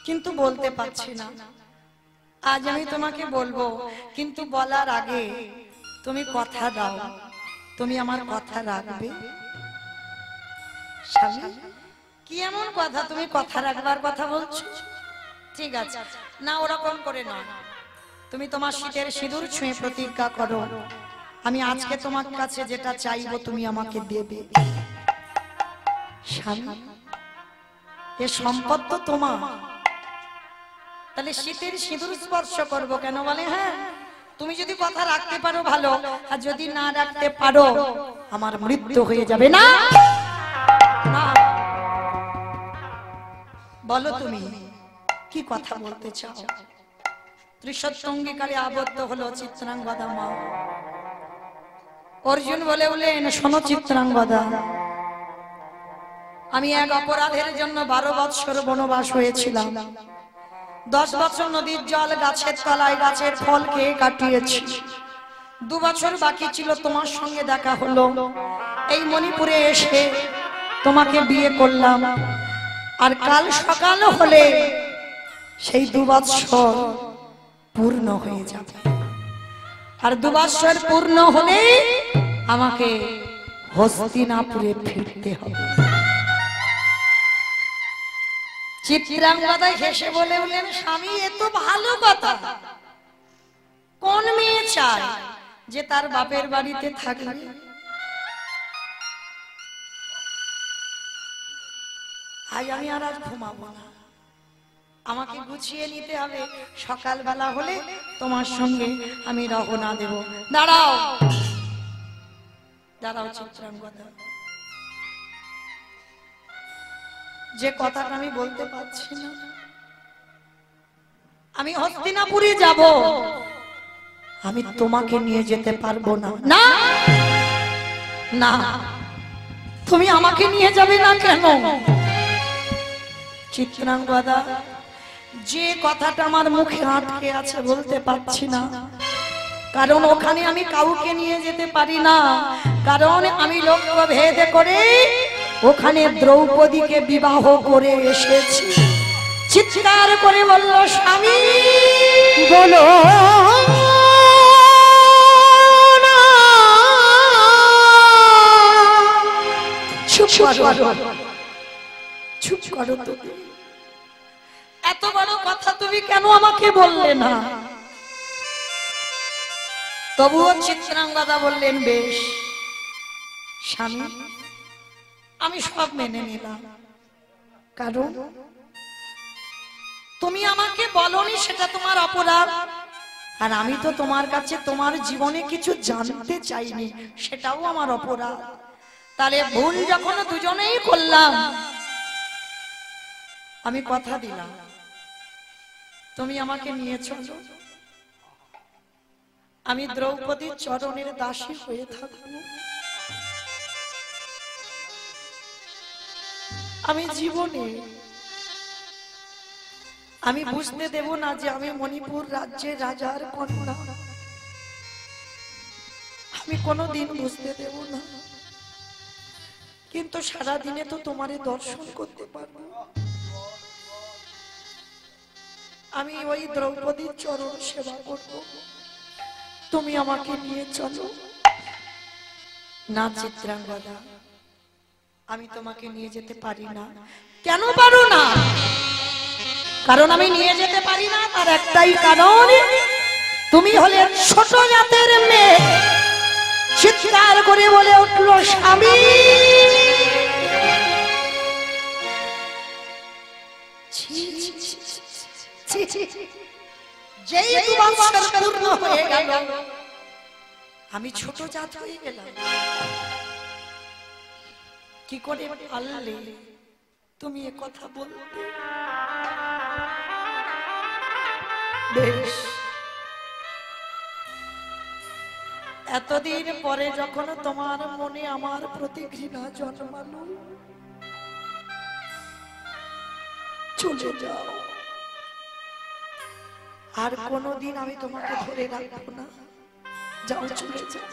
কিন্তু বলতে পারছি না, আজ আমি তোমাকে বলবো, কিন্তু বলার আগে তুমি কথা দাও, তুমি আমার কথা রাখবে? স্বামী কি এমন কথা, তুমি কথা রাখবার কথা বলছো? ঠিক আছে, না ওরকম করে নয়, তুমি তোমার শীতের সিঁদুর ছুঁয়ে প্রতিজ্ঞা করো, আমি আজকে তোমার কাছে যেটা চাইবো তুমি আমাকে দেবে। স্বামী এ সম্পদ তো তোমার, তাহলে শীতের সিঁদুর স্পর্শ করবো কেন? বলে হ্যাঁ, তুমি যদি কথা রাখতে পারো ভালো, আর যদি না রাখতে পারো আমার মৃত্যু হয়ে যাবে। না বলো তুমি কি কথা বলতে চাও? ত্রিশত্বঙ্গীকারে আবদ্ধ হলো চিত্রাঙ্গদা মা। অর্জুন বলে উঠলেন, শোনো চিত্রাঙ্গদা, আমি এক অপরাধের জন্য 12 বৎসর বনবাস হয়েছিলাম, 10 বছর নদীর জল গাছের তলায় গাছের ফল খেয়ে কাটিয়েছি। 2 বছর বাকি ছিল, তোমার সঙ্গে দেখা হলো। এই মণিপুরে এসে তোমাকে বিয়ে করলাম। আর কাল সকাল হলে সেই 2 বছর পূর্ণ হয়ে যাবে। আর 2 বছর পূর্ণ হলে আমাকে হস্তিনাপুরে ফিরতে হবে। চিত্রাঙ্গদা হেসে বলে বললেন, স্বামী এ তো ভালো কথা। কোন মেয়ে চায় যে তার বাপের বাড়িতে থাকবে? আজ আমি আর ঘুমাবো না, আমাকে গুছিয়ে নিতে হবে। সকালবেলা হলে তোমার সঙ্গে আমি রওনা দেব। দাঁড়াও দাঁড়াও চিত্রাঙ্গদা, যে কথাটা আমি বলতে পারছি না। আমি হস্তিনাপুরে যাব, আমি তোমাকে নিয়ে যেতে পারবো না। না না, তুমি আমাকে নিয়ে যাবে না কেন? চিত্রাঙ্গদা, যে কথাটা আমার মুখে আটকে আছে বলতে পারছি না, কারণ ওখানে আমি কাউকে নিয়ে যেতে পারি না। কারণ আমি লক্ষ্য ভেদ করে ওখানে দ্রৌপদীকে বিবাহ করে এসেছি। চিৎকার করে বলল, স্বামী বলো চুপ করো, চুপ করো। তুমি এত বড় কথা তুমি কেন আমাকে বললে না? তবুও চিত্রাঙ্গদা বললেন, বেশ স্বামী, আমি সব মেনে নিলাম। কারণ তুমি আমাকে বলনি, সেটা তোমার অপরাধ। আর আমি তো তোমার কাছে তোমার জীবনে কিছু জানতে চাইনি, সেটাও আমার অপরাধ। তাহলে ভুল যখন দুজনেই করলাম, আমি কথা দিলাম তুমি আমাকে নিয়ে চলো, আমি দ্রৌপদীর চরণের দাসী হয়ে থাকবো। আমি জীবনে আমি বুঝতে দেব না যে আমি মণিপুর রাজ্যের রাজার কন্যা। আমি কোনোদিন বুঝতে দেব না। কিন্তু সারা দিনে তো তোমারে দর্শন করতে পারবো। আমি ওই দ্রৌপদীর চরণ সেবা করব, তুমি আমাকে নিয়ে চলো। না চিত্রাঙ্গদা, আমি তোমাকে নিয়ে যেতে পারি না। কেন পারো না? কারণ আমি নিয়ে যেতে পারি না তার একটাই কারণ, তুমি হলে ছোট জাতের মেয়ে। চিৎকার করে বলে উঠল, স্বামী যেই 2 বছর পূর্ণ হয়ে গেল, আমি ছোট জাত হয়ে গেলাম। কি করে পারলে তুমি এ কথা বলতে? বেশ, এতদিন পরে যখন তোমার মনে আমার প্রতি ঘৃণা জন্মালো, চলে যাও। আর কোনদিন আমি তোমাকে ধরে রাখবো না, যাও চলে যাও।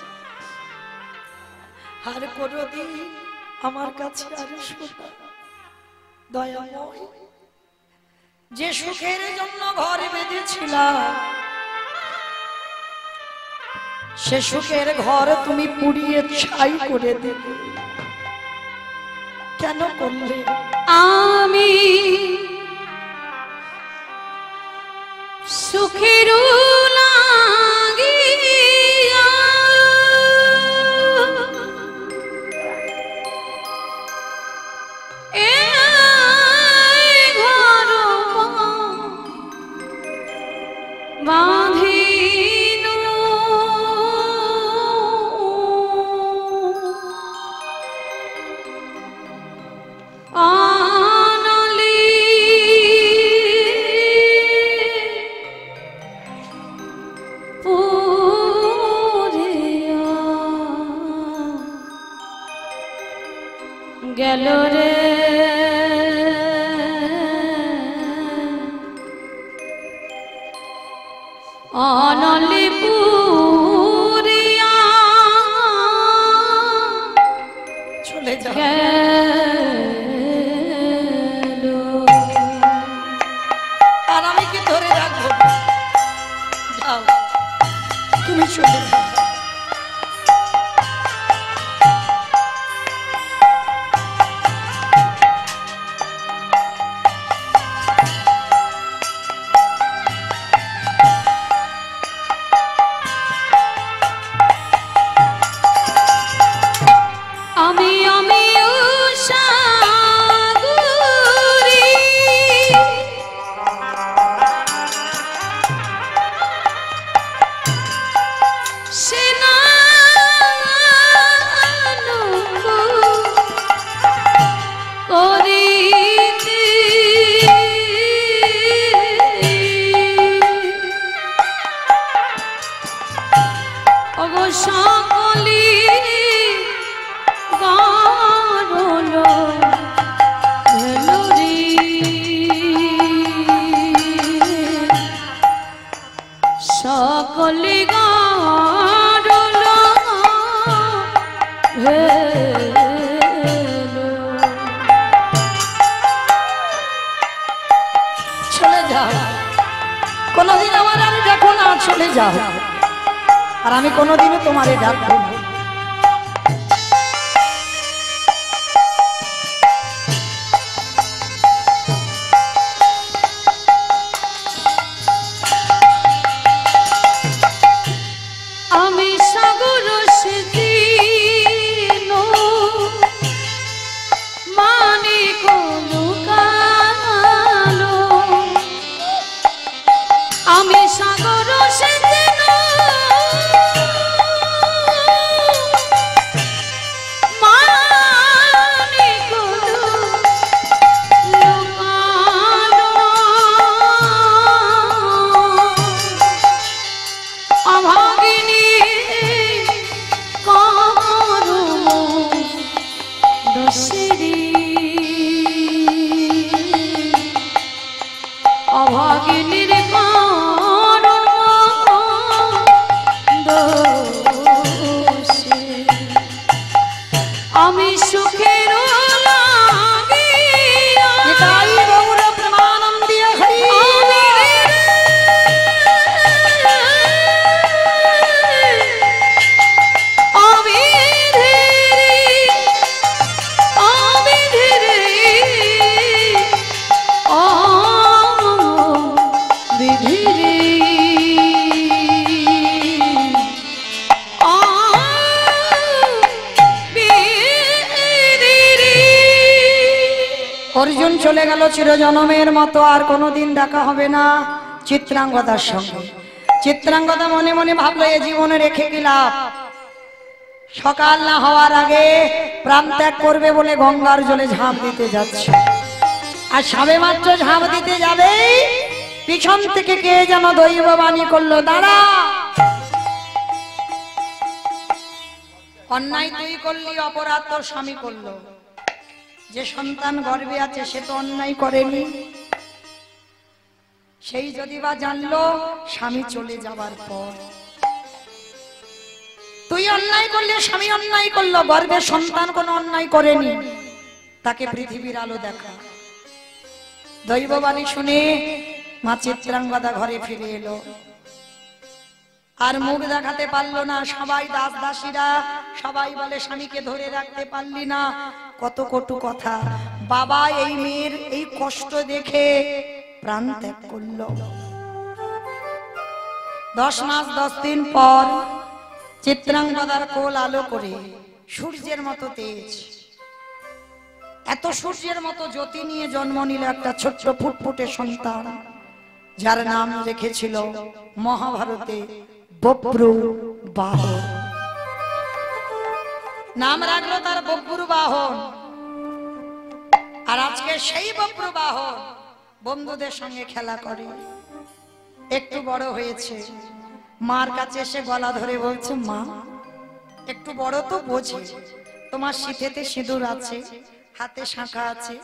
আর কোনদিন আমার কাছে আর শোনা। দয়াময়, যে সুখের জন্য ঘর বেঁধেছিলাম, সে সুখের ঘর তুমি পুড়িয়ে ছাই করে দিলে। কেন করলে? আমি সুখের লাগিয়া এই ঘর বাঁধিনু, আনালি অনলে পুরিয়া চলে যাও। গেল। আর আমি কি ধরে রাখবো? যাও, তুমি চলে যাও। আমি উষাগুরি সেনানুকু করিতে ওগো সকলি গারলো ভেলুরি সকলি গারলো ভেলু। চলে যাও, কোনোদিন আমার আর দেখো না, চলে যাও। আর আমি কোনোদিনও তোমারে ডাকবো না। আমি সাগর সেদিন মানিক লুকালো, আমি সাগর সেদিন মানিক লুকালো, অভাগিনী করো দোষেরি, অভাগিনীর করো দোষে, আমি সুখের লাগিয়া নিতাই গৌর প্রেমানন্দে হরি। অর্জুন চলে গেল চিরজনমের মতো, আর কোনোদিন দেখা হবে না চিত্রাঙ্গদার সঙ্গে। চিত্রাঙ্গদা মনে মনে ভাবলো এ জীবনে রেখে কি লাভ, সকাল না হওয়ার আগে প্রাণ ত্যাগ করবে বলে গঙ্গার জলে ঝাঁপ দিতে যাচ্ছে। আর সবে মাত্র ঝাঁপ দিতে যাবে, পিছন থেকে কে যেন দৈব বাণী করলো, দাঁড়া, অন্যায় তুই করলি, অপরাধ তোর স্বামী করলো। যে সন্তান গর্ভে আছে সে তো অন্যায় করেনি, সেই যদি বা জানলো স্বামী চলে যাবার পর। তুই অন্যায় করলে, স্বামী অন্যায় করলো, গর্ভের সন্তান কোনো অন্যায় করেনি, তাকে পৃথিবীর আলো দেখা। দৈববাণী শুনে মা চিত্রাঙ্গদা ঘরে ফিরে এলো, আর মুখ দেখাতে পারলো না। সবাই দাস দাসীরা সবাই বলে স্বামীকে ধরে রাখতে পারলি না, কত কটু কথা। বাবা এই মেয়ের এই কষ্ট দেখে প্রাণ ত্যাগ করলো। 10 মাস 10 দিন পর চিত্রাঙ্গদার কোল আলো করে সূর্যের মতো তেজ, এত সূর্যের মতো জ্যোতি নিয়ে জন্ম নিল একটা ছোট্ট ফুটফুটে সন্তান, যার নাম রেখেছিল মহাভারতে বব্রু বাহন। নাম রাখলো তার বব্রু বাহন। আর আজকে সেই বব্রু বাহন বন্ধুদের সঙ্গে খেলা করে, একটু বড় হয়েছে, মার কাছে এসে গলা ধরে বলছে, মা একটু বড় তো বোঝে, তোমার সিঁথিতে সিঁদুর আছে, হাতে শাঁখা আছে,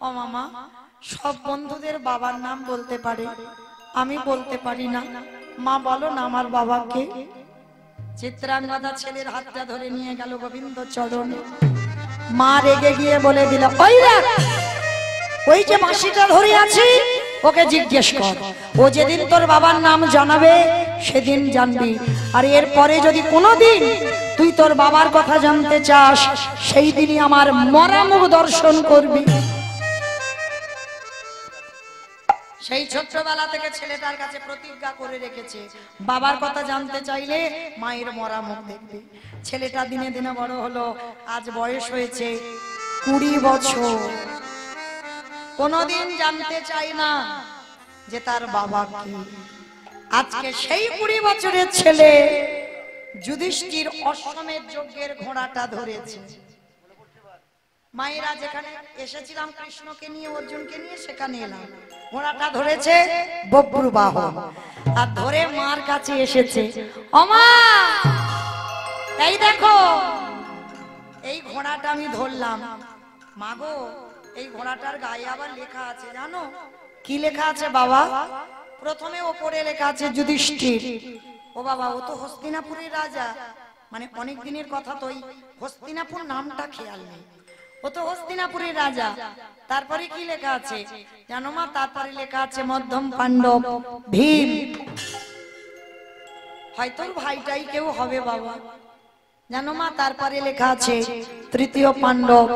ও মামা সব বন্ধুদের বাবার নাম বলতে পারে, আমি বলতে পারি না। মা বলো না আমার বাবাকে। চিত্রাঙ্গদা ছেলের হাতটা ধরে নিয়ে গেল গোবিন্দ চরণে। মা রেগে গিয়ে বলে দিল, ওই দেখ, ওই যে মাসিটা ধরে আছি, ওকে জিজ্ঞেস কর। ও যেদিন তোর বাবার নাম জানাবে সেদিন জানবি। আর এরপরে যদি কোনোদিন তুই তোর বাবার কথা জানতে চাস, সেই দিনই আমার মরা মুখ দর্শন করবি। সেই ছোট্টবেলা থেকে ছেলেটার কাছে প্রতিজ্ঞা করে রেখেছে, বাবার কথা জানতে চাইলে মায়ের মরা মুখ দেখবে। ছেলেটা দিনে দিনে বড় হলো, আজ বয়স হয়েছে 20 বছর। কোনদিন জানতে চাই না যে তার বাবা কি। আজকে সেই 20 বছরের ছেলে যুধিষ্ঠির অশ্বমেধ যজ্ঞের ঘোড়াটা ধরেছে। মায়েরা যেখানে এসেছিলাম কৃষ্ণকে নিয়ে, অর্জুনকে নিয়ে, সেখানে এলাম। ঘোড়াটা ধরেছে বব্রুবাহন, আর ধরে মার কাছে এসেছে। ওমা, এই দেখো, এই ঘোড়াটা আমি ধরলাম। মাগো, এই ঘোড়াটার গায়ে আবার লেখা আছে, জানো কি লেখা আছে বাবা? প্রথমে ওপরে লেখা আছে যুধিষ্ঠির। ও বাবা, ও তো হস্তিনাপুরের রাজা, মানে অনেক দিনের কথা, তো ওই হস্তিনাপুর নামটা খেয়াল নেই। ও তো হস্তিনাপুরের রাজা। তারপরে কি লেখা আছে জানো মা? তারপরে লেখা আছে মধ্যম পাণ্ডব ভীম। হয়তো ভাইটাই কেউ হবে বাবা, জানো মা? তারপরে লেখা আছে তৃতীয় পাণ্ডব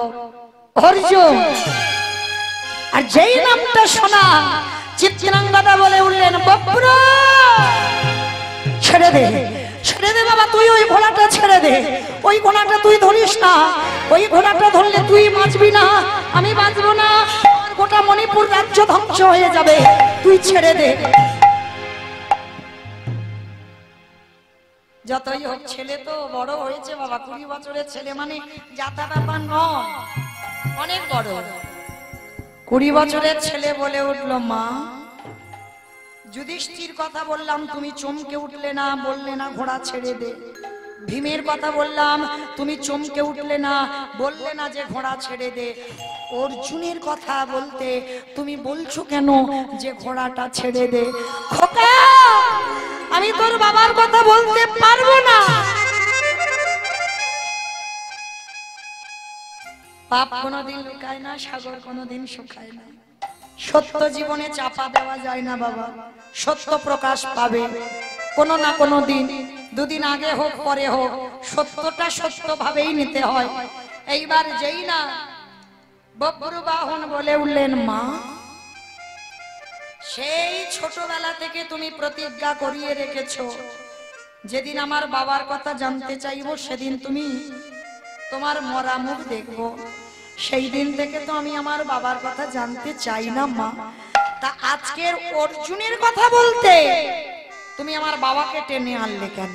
অর্জুন। আর যেই নামটা শোনা, চিত্রাঙ্গদা বলে উঠলেন, বব্রু, ছেড়ে দে, ছেড়ে দে বাবা, তুই ওই ঘোড়াটা ছেড়ে দে। ওই ঘোড়াটা তুই ধরিস না, ওই ঘোড়াটা ধরলে তুই বাঁচবি না, আমি বাঁচবো না, গোটা মণিপুর রাজ্য ধ্বংস হয়ে যাবে, তুই ছেড়ে দে। যতই হোক, ছেলে তো বড় হয়েছে বাবা, 20 বছরের ছেলে মানে যাতা ব্যাপার নয়, অনেক বড়। 20 বছরের ছেলে বলে উঠলো, মা, যুধিষ্ঠির কথা বললাম, তুমি চমকে উঠলে না, বললে না ঘোড়া ছেড়ে দে। ভীমের কথা বললাম, তুমি চমকে উঠলে না, বললে না যে ঘোড়া ছেড়ে দে। অর্জুনের কথা বলতে তুমি বলছো কেন যে ঘোড়াটা ছেড়ে দে? খোকা, আমি তোর বাবার কথা বলতে পারবো না। পাপ কোনোদিন লুকায় না, সাগর কোনোদিন শুকায় না। সত্য জীবনে চাপা দেওয়া যায় না বাবা, সত্য প্রকাশ পাবে কোনো না কোনো দিন, দুদিন আগে হোক পরে হোক, সত্যটা সত্য ভাবেই নিতে হয়। এইবার যেই না বব্রুবাহন বলে উঠলেন, মা, সেই ছোটবেলা থেকে তুমি প্রতিজ্ঞা করিয়ে রেখেছো, যেদিন আমার বাবার কথা জানতে চাইবো সেদিন তুমি তোমার মরা মুখ দেখবো। সেই দিন থেকে তো আমি আমার বাবার কথা জানতে চাই না মা। তা আজকের অর্জুনের কথা বলতে তুমি আমার বাবাকে টেনে আনলে কেন?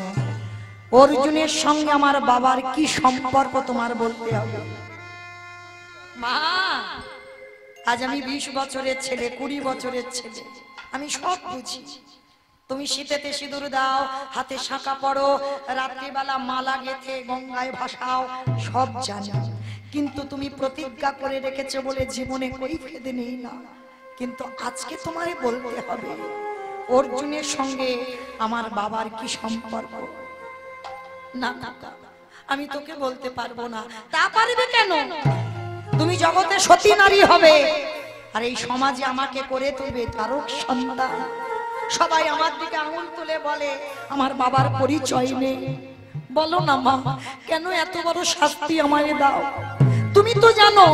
অর্জুনের সঙ্গে আমার বাবার কি সম্পর্ক তোমার বলতে হবে। মা, আজ আমি 20 বছরের ছেলে, 20 বছরের ছেলে, আমি সব বুঝি। তুমি শীতেতে সিঁদুর দাও, হাতে শাঁখা পড়ো, রাত্রিবেলা মালা গেঁথে গঙ্গায় ভাসাও, সব জানো। কিন্তু তুমি প্রতিজ্ঞা করে রেখেছো বলে জীবনে কৈফিয়ত নেই না। কিন্তু আজকে তোমায় বলতে হবে, অর্জুনের সঙ্গে আমার বাবার কি সম্পর্ক। না না, আমি তোকে বলতে পারবো না। তা পারবে কেন? তুমি জগতে সতী নারী হবে, আর এই সমাজে আমাকে করে তুলবে তারক সন্তান। সবাই আমার দিকে আঙুল তুলে বলে আমার বাবার পরিচয় নেই। বলো না মা, কেন এত বড় শাস্তি আমায় দাও? তুমি তো জানো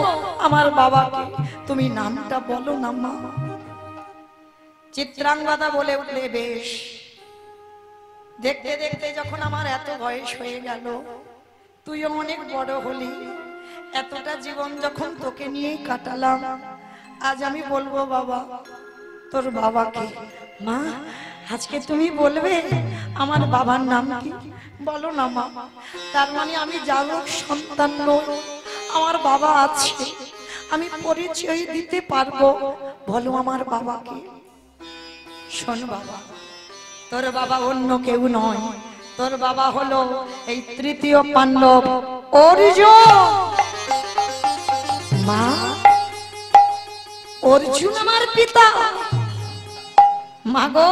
আমার বাবাকে, তুমি নামটা বলো না মা। চিত্রাঙ্গদা বলে উঠলে, বেশ। দেখতে দেখতে যখন আমার এত বয়স হয়ে গেল, তুইও অনেক বড় হলি, এতটা জীবন যখন তোকে নিয়েই কাটালাম, আজ আমি বলবো বাবা তোর বাবাকে। মা, আজকে তুমি বলবে আমার বাবার নাম কি? বলো না মা। তার মানে আমি জাগক সন্তান নই, আমার বাবা আছে, আমি পরিচয় দিতে পারবো। বলো আমার বাবাকে। শোন বাবা, তোর বাবা অন্য কেউ নয়, তোর বাবা হলো এই তৃতীয় পাণ্ডব অর্জুন। মা, অর্জুন আমার পিতা। মাগো,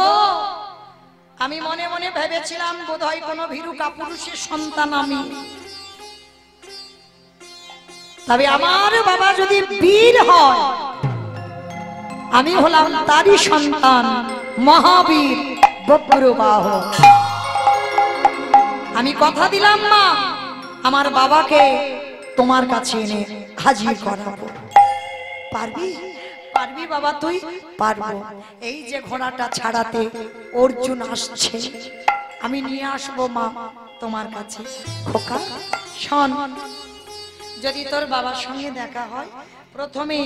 আমি মনে মনে ভেবেছিলাম বোধহয় কোনো ভীরু কাপুরুষের সন্তান আমি, তবে আমার বাবা যদি বীর হয়, আমি হলাম তারই সন্তান, মহাবীর বব্রবাহন। আমি কথা দিলাম মা, আমার বাবাকে তোমার কাছে এনে হাজির করাবো। পারবি? পারবি বাবা তুই? পারবো। এই যে ঘোড়াটা ছাড়াতে অর্জুন আসছে, আমি নিয়ে আসবো মা তোমার কাছে। খোকা শোন, যদি তোর বাবার সঙ্গে দেখা হয়, প্রথমে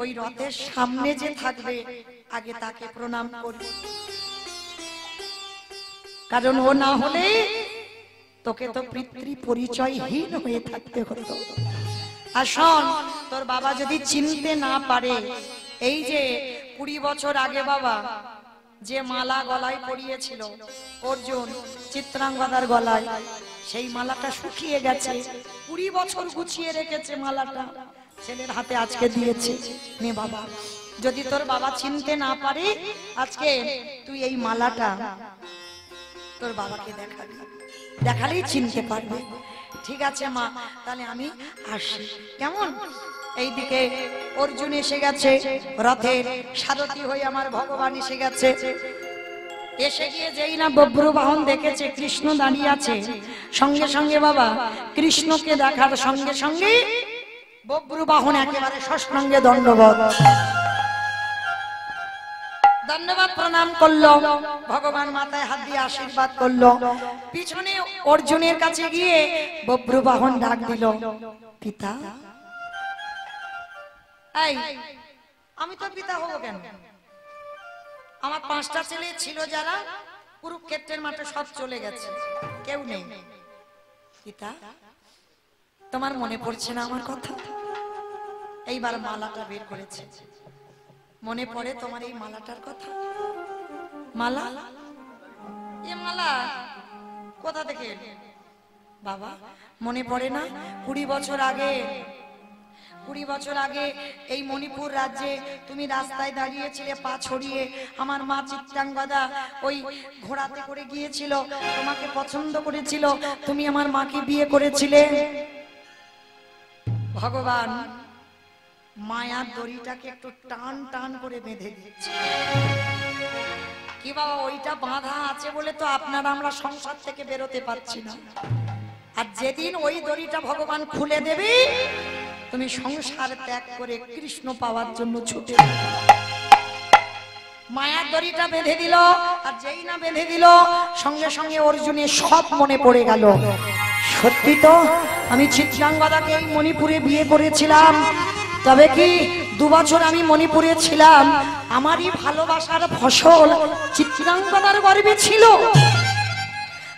ওই রথের সামনে যে থাকবে আগে তাকে প্রণাম করবি, কারণ ও না হলে তোকে তো পিতৃ পরিচয়হীন হয়ে থাকতে হতো। আর শোন, তোর বাবা যদি চিনতে না পারে, এই যে 20 বছর আগে বাবা যে মালা গলায় পরিয়েছিল অর্জুন চিত্রাঙ্গদার গলায়, সেই মালাটা শুকিয়ে গেছে, 20 বছর গুছিয়ে রেখেছে মালাটা, ছেলের হাতে আজকে দিয়েছে। নে বাবা, যদি তোর বাবা চিনতে না পারে, আজকে তুই এই মালাটা তোর বাবাকে দেখাবি, দেখালেই চিনতে পারবে। ঠিক আছে মা, তাহলে আমি আসি, কেমন? এইদিকে অর্জুন এসে গেছে, রথের সারথি হয়ে আমার ভগবান এসে গেছে। এসে গিয়ে যেই না বব্রবাহন দেখেছে কৃষ্ণ দাঁড়িয়ে আছে, সঙ্গে সঙ্গে বাবা কৃষ্ণকে দেখার সঙ্গে সঙ্গে বব্রবাহন একেবারে ষষ্ঠাঙ্গে দণ্ডবত, ধন্যবাদ প্রণাম করলো, ভগবান মাথায় হাত দিয়ে আশীর্বাদ করলো। পিছনে অর্জুনের কাছে গিয়ে বব্রবাহন ডাক দিল, পিতা। এই, আমি তো পিতা হবো কেন? আমার 5টা ছেলে ছিল যারা কুরুক্ষেত্রের মাঠে সব চলে গেছে, কেউ নেই। পিতা, তোমার মনে পড়ছে না আমার কথা? এইবার মালাটা বের করেছে, মনে পড়ে তোমার এই মালাটার কথা? মালা? এ মালা কোথা থেকে এলো বাবা? মনে পড়ে না 20 বছর আগে, 20 বছর আগে এই মণিপুর রাজ্যে তুমি রাস্তায় দাঁড়িয়েছিলে পা ছড়িয়ে, আমার মা চিত্রাঙ্গদা ওই ঘোড়াতে করে গিয়েছিল, তোমাকে পছন্দ করেছিল, তুমি আমার মাকে বিয়ে করেছিলে। ভগবান মায়ার দড়িটাকে একটু টান টান করে বেঁধে দিচ্ছে। কি বাবা, ওইটা বাঁধা আছে বলে তো আপনারা আমরা সংসার থেকে বেরোতে পারছি না। আর যেদিন ওই দড়িটা ভগবান খুলে দেবে, তুমি সংসার ত্যাগ করে কৃষ্ণ পাওয়ার জন্য ছুটে মায়ার দড়িটা বেঁধে দিল। আর যেই না বেঁধে দিল, সঙ্গে সঙ্গে অর্জুনের সব মনে পড়ে গেল। সত্যি তো, আমি চিত্রাঙ্গদাকে এই মণিপুরে বিয়ে করেছিলাম, তবে কি 2 বছর আমি মণিপুরে ছিলাম, আমারই ভালোবাসার ফসল চিত্রাঙ্গদার গর্ভে ছিল।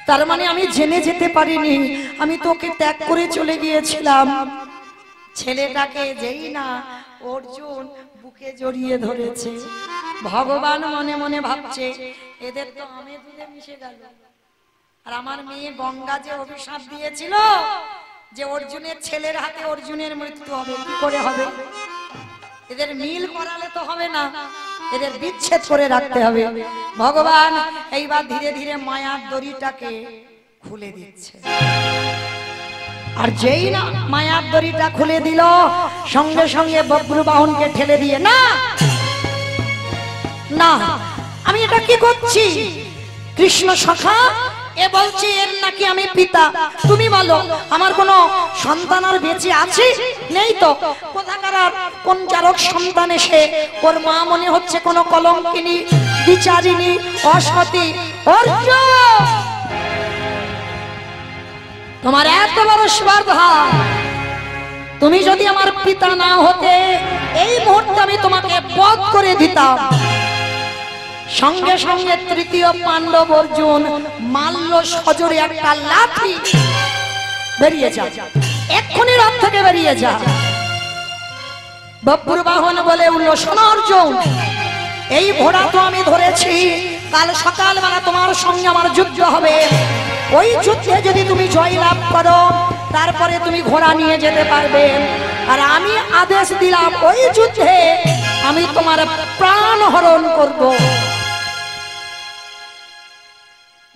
তার মানে আমি জেনে যেতে পারিনি, আমি তোকে ত্যাগ করে চলে গিয়েছিলাম। ছেলেটাকে যেই না অর্জুন বুকে জড়িয়ে ধরেছে, ভগবান মনে মনে ভাবছে এদের তো আমে দুধে মিশে গেল। আর আমার মেয়ে গঙ্গা যে অভিশাপ দিয়েছিল যে অর্জুনের ছেলের হাতে অর্জুনের মৃত্যু হবে, কি করে হবে? এদের মিল করালে তো হবে না, এদের বিচ্ছেদ করে রাখতে হবে। ভগবান এইবার ধীরে ধীরে মায়ার দড়িটাকে খুলে দিচ্ছে। আর যেই না মায়ার দড়িটা খুলে দিল, সঙ্গে সঙ্গে বব্রবাহনকে ঠেলে দিয়ে, না না, আমি এটা কি করছি? কৃষ্ণ সখা, এ বলছি এর নাকি আমি পিতা। তুমি বলো আমার কোনো সন্তান আর বেঁচে আছে? নেই তো। কোথাকার কোন চারক সন্তান এসে ওর মা মনে হচ্ছে কোন কলঙ্কিনী, বিচারিণী, অসতী। অর্জুন, তোমার এত বড় স্পর্ধা! তুমি যদি আমার পিতা না হতে, এই মুহূর্তে আমি তোমাকে বধ করে দিতাম। সঙ্গে সঙ্গে তৃতীয় পাণ্ডব অর্জুন মাল্য সজোরে একটা লাঠি, বেরিয়ে যা, এক্ষুনি রথ থেকে বেরিয়ে যা। বব্রবাহন বলে উঠল, শোনো অর্জুন, এই ঘোড়া তো আমি ধরেছি, কাল সকালবেলা তোমার সঙ্গে আমার যুদ্ধ হবে। ওই যুদ্ধে যদি তুমি জয় লাভ করো, তারপরে তুমি ঘোড়া নিয়ে যেতে পারবে। আর আমি আদেশ দিলাম, ওই যুদ্ধে আমি তোমার প্রাণ হরণ করব।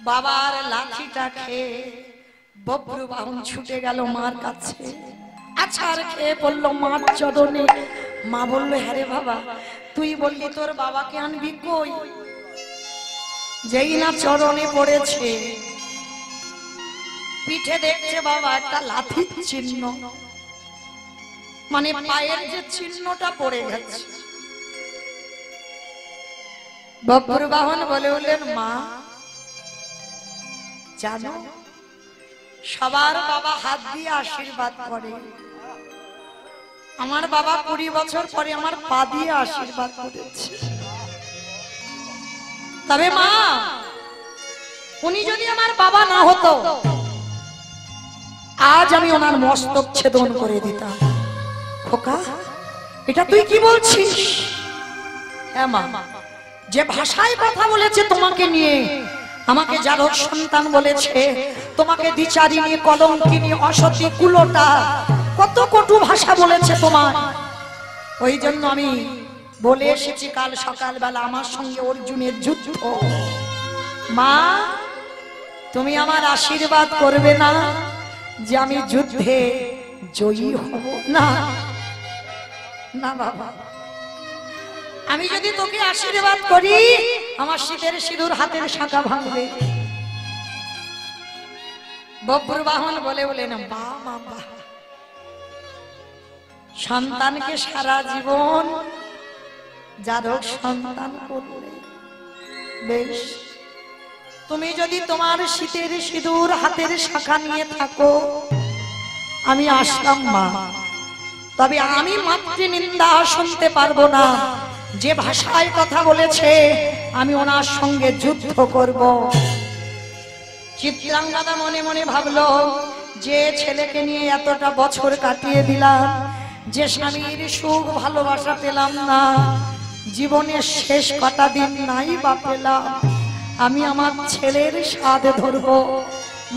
বাবার লাঠিটা খেয়ে বব্রু বাহন ছুটে গেল মার কাছে, আছাড় খেয়ে পড়লো মার চরণে। মা বললো, হ্যাঁ রে বাবা, তুই বললি তোর বাবাকে আনবি কই? যেই না চরণে পড়েছে, পিঠে দেখছে বাবা একটা লাঠির চিহ্ন, মানে পায়ের যে চিহ্নটা পড়ে গেছে। বব্রু বাহন বলে উঠলেন, মা জানো, সবার বাবা হাত দিয়ে আশীর্বাদ করে, আমার বাবা 20 বছর পরে আমার পা দিয়ে আশীর্বাদ করেছে। তবে মা, উনি যদি আমার বাবা না হতো, আজ আমি ওনার মস্তক ছেদন করে দিতাম। খোকা, এটা তুই কি বলছিস? হ্যাঁ মা, যে ভাষায় কথা বলেছে তোমাকে নিয়ে, আমাকে যারক সন্তান বলেছে, তোমাকে দ্বিচারিণী, কলঙ্কিনী, অসতী, কুলটা, কত কটু ভাষা বলেছে তোমার। ওই জন্য আমি বলে এসেছি কাল সকালবেলা আমার সঙ্গে অর্জুনের যুদ্ধ। মা, তুমি আমার আশীর্বাদ করবে না যে আমি যুদ্ধে জয়ী হব? না না বাবা, আমি যদি তোকে আশীর্বাদ করি, আমার শীতের সিঁদুর হাতের শাঁখা ভাঙবে। বব্রু বাহন বলে বলেন, বা বাবা, সন্তানকে সারা জীবন যারক সন্তান করলে বেশ, তুমি যদি তোমার শীতের সিঁদুর হাতের শাঁখা নিয়ে থাকো, আমি আসলাম মা। তবে আমি মাতৃ নিন্দা শুনতে পারবো না। যে ভাষায় কথা বলেছে, আমি ওনার সঙ্গে যুদ্ধ করব। চিত্রাঙ্গদা মনে মনে ভাবলো, যে ছেলেকে নিয়ে এতটা বছর কাটিয়ে দিলাম, যে স্বামীর সুখ ভালোবাসা পেলাম না, জীবনের শেষ কটা দিন নাই বা পেলাম, আমি আমার ছেলের স্বাদ ধরব।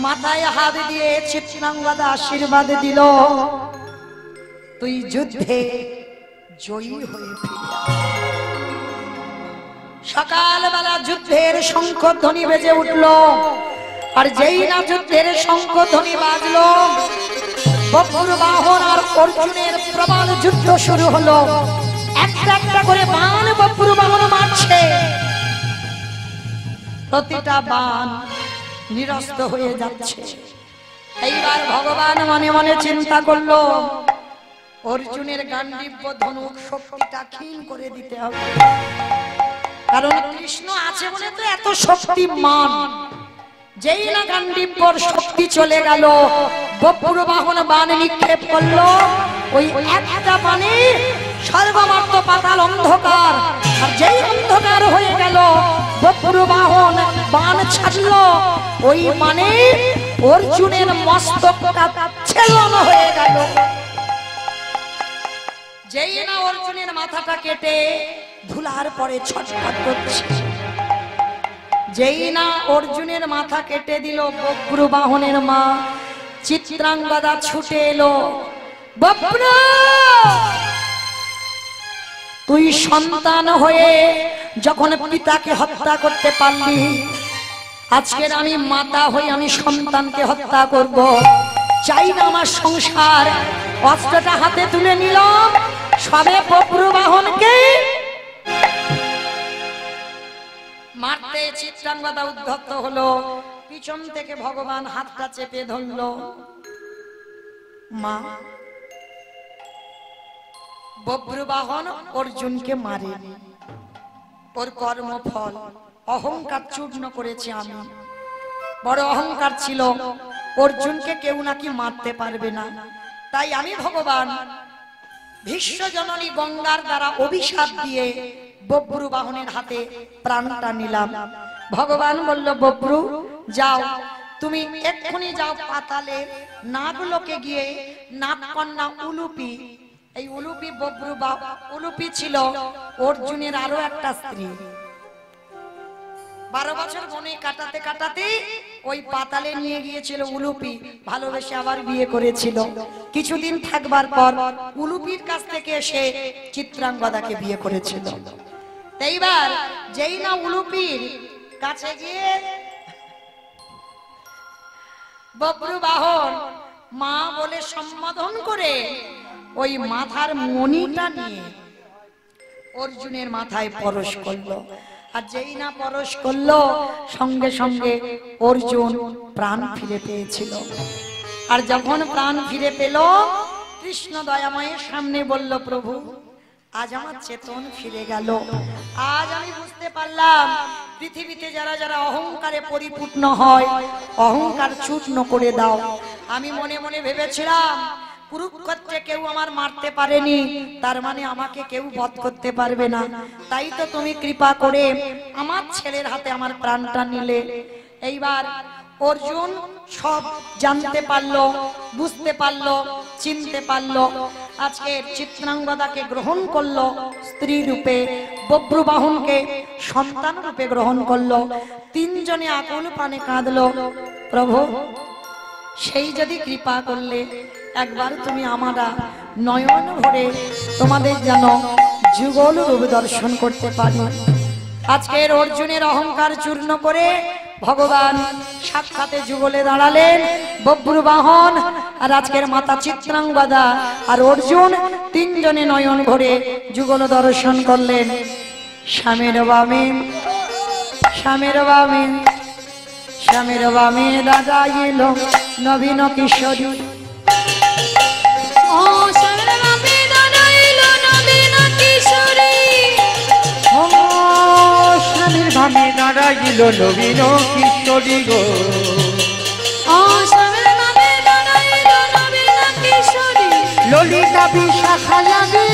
মাথায় হাত দিয়ে চিত্রাঙ্গদা আশীর্বাদ দিল, তুই যুদ্ধে জয়ী হয়ে ফিরে। সকালবেলা যুদ্ধের শঙ্খধ্বনি বেজে উঠল, আর যেই না যুদ্ধের শঙ্খধ্বনি বাজলো, বব্রু বাহন আর অর্জুনের প্রবল যুদ্ধ শুরু হলো। একটা একটা করে বাণ বব্রু বাহন মারছে, প্রতিটা বাণ নিরস্ত হয়ে যাচ্ছে। এইবার ভগবান মনে মনে চিন্তা করলো, অর্জুনের গান্ডীব্য ধনুক শক্তিটা ক্ষীণ করে দিতে হবে, কারণ কৃষ্ণ আছে বলে তো এত শক্তিমান। যেই না গান্ডীব্যর শক্তি চলে গেল, বব্রু বাহন বাণ নিক্ষেপ করলো। ওই একটা বাণে সর্বমাত্র পাতাল অন্ধকার, আর যেই অন্ধকার হয়ে গেল, বব্রু বাহন বাণ ছাড়লো, ওই বাণে অর্জুনের মস্তকটা ছেদন হয়ে গেল। যেই না অর্জুনের মাথাটা কেটে ধুলার পরে ছটফট করছে, যেই না অর্জুনের মাথা কেটে দিল, বব্রু বাহনের মা চিত্রাঙ্গদা ছুটে এলো। বব্রু, তুই সন্তান হয়ে যখন পিতাকে হত্যা করতে পারলি, আজকের আমি মাতা হয়ে আমি সন্তানকে হত্যা করব। চাই না আমার সংসার। অস্ত্রটা হাতে তুলে নিলাম, সবে বব্রু বাহনকে মারতে চিত্রাঙ্গদা উদ্ধত হলো। পিছন থেকে ভগবান হাতটা চেপে ধরল। মা, বব্রু বাহন অর্জুনকে মারেনি, ওর কর্মফল অহংকার চূর্ণ করেছি আমি। বড় অহংকার ছিল, অর্জুনকে কেউ নাকি মারতে পারবে না। তাই আমি ভগবান ভীষ্ম জননী গঙ্গার দ্বারা অভিশাপ দিয়ে বব্রু বাহনের হাতে প্রাণটা নিলাম। ভগবান বলল, বব্রু যাও, তুমি এক্ষুনি যাও পাতালে নাগলোকে গিয়ে নাগকন্যা উলুপি, এই উলুপি বব্রু বা উলুপি ছিল অর্জুনের আরো একটা স্ত্রী। 12 বছর বনে কাটাতে কাটাতে ওই পাতালে নিয়ে গিয়েছিল উলুপি, ভালোবেসে আবার বিয়ে করেছিল। কিছুদিন থাকবার পর উলুপির কাছ থেকে এসে চিত্রাঙ্গদাকে বিয়ে করেছিল। এইবার যেই না উলুপির কাছে গিয়ে বব্রু বাহন মা বলে সম্বোধন করে ওই মাথার মণিটা নিয়ে অর্জুনের মাথায় পরশ করলো। আর যেই না পরশ করলো সঙ্গে সঙ্গে অর্জুন প্রাণ ফিরে পেয়েছিল। আর যখন প্রাণ ফিরে পেল কৃষ্ণ দয়াময়ের সামনে বলল, প্রভু আজ আমার চেতন ফিরে গেল। আজ আমি বুঝতে পারলাম পৃথিবীতে যারা যারা অহংকারে পরিপূর্ণ হয় অহংকার চূর্ণ করে দাও। আমি মনে মনে ভেবেছিলাম কুরুক্ষেত্রে কেউ আমার মারতে পারেনি, তার মানে আমাকে কেউ বধ করতে পারবে না। তাই তো তুমি কৃপা করে আমার ছেলের হাতে আমার প্রাণটা নিলে। এইবার অর্জুন সব জানতে পারলো, বুঝতে পারলো, চিনতে পারলো। আজকে চিত্রাঙ্গদাকে গ্রহণ করলো স্ত্রী রূপে, বব্রু বাহনকে সন্তান রূপে গ্রহণ করলো। তিনজনে আকুল প্রাণে কাঁদলো, প্রভু সেই যদি কৃপা করলে একবার তুমি আমরা নয়ন ভরে তোমাদের যেন যুগল রূপ দর্শন করতে পারি। আজকের অর্জুনের অহংকার চূর্ণ করে ভগবান সাক্ষাতে যুগলে দাঁড়ালেন বব্রু বাহন আর আজকের মাতা চিত্রাঙ্গদা আর অর্জুন তিনজনে নয়ন ভরে যুগল দর্শন করলেন। স্বামীর বামে স্বামীর বামে স্বামীর বামে দাদা এলো নবীন কিশোরী। ও স্বামীর বামে দাদা এলো নবীন কিশোরী। ও স্বামীর ভাবে দাঁড়াইল নবীন কিশোরী গো। ও স্বামীর বামে দাদা এলো নবীন কিশোরী। ললিতা বিশাখা লাগি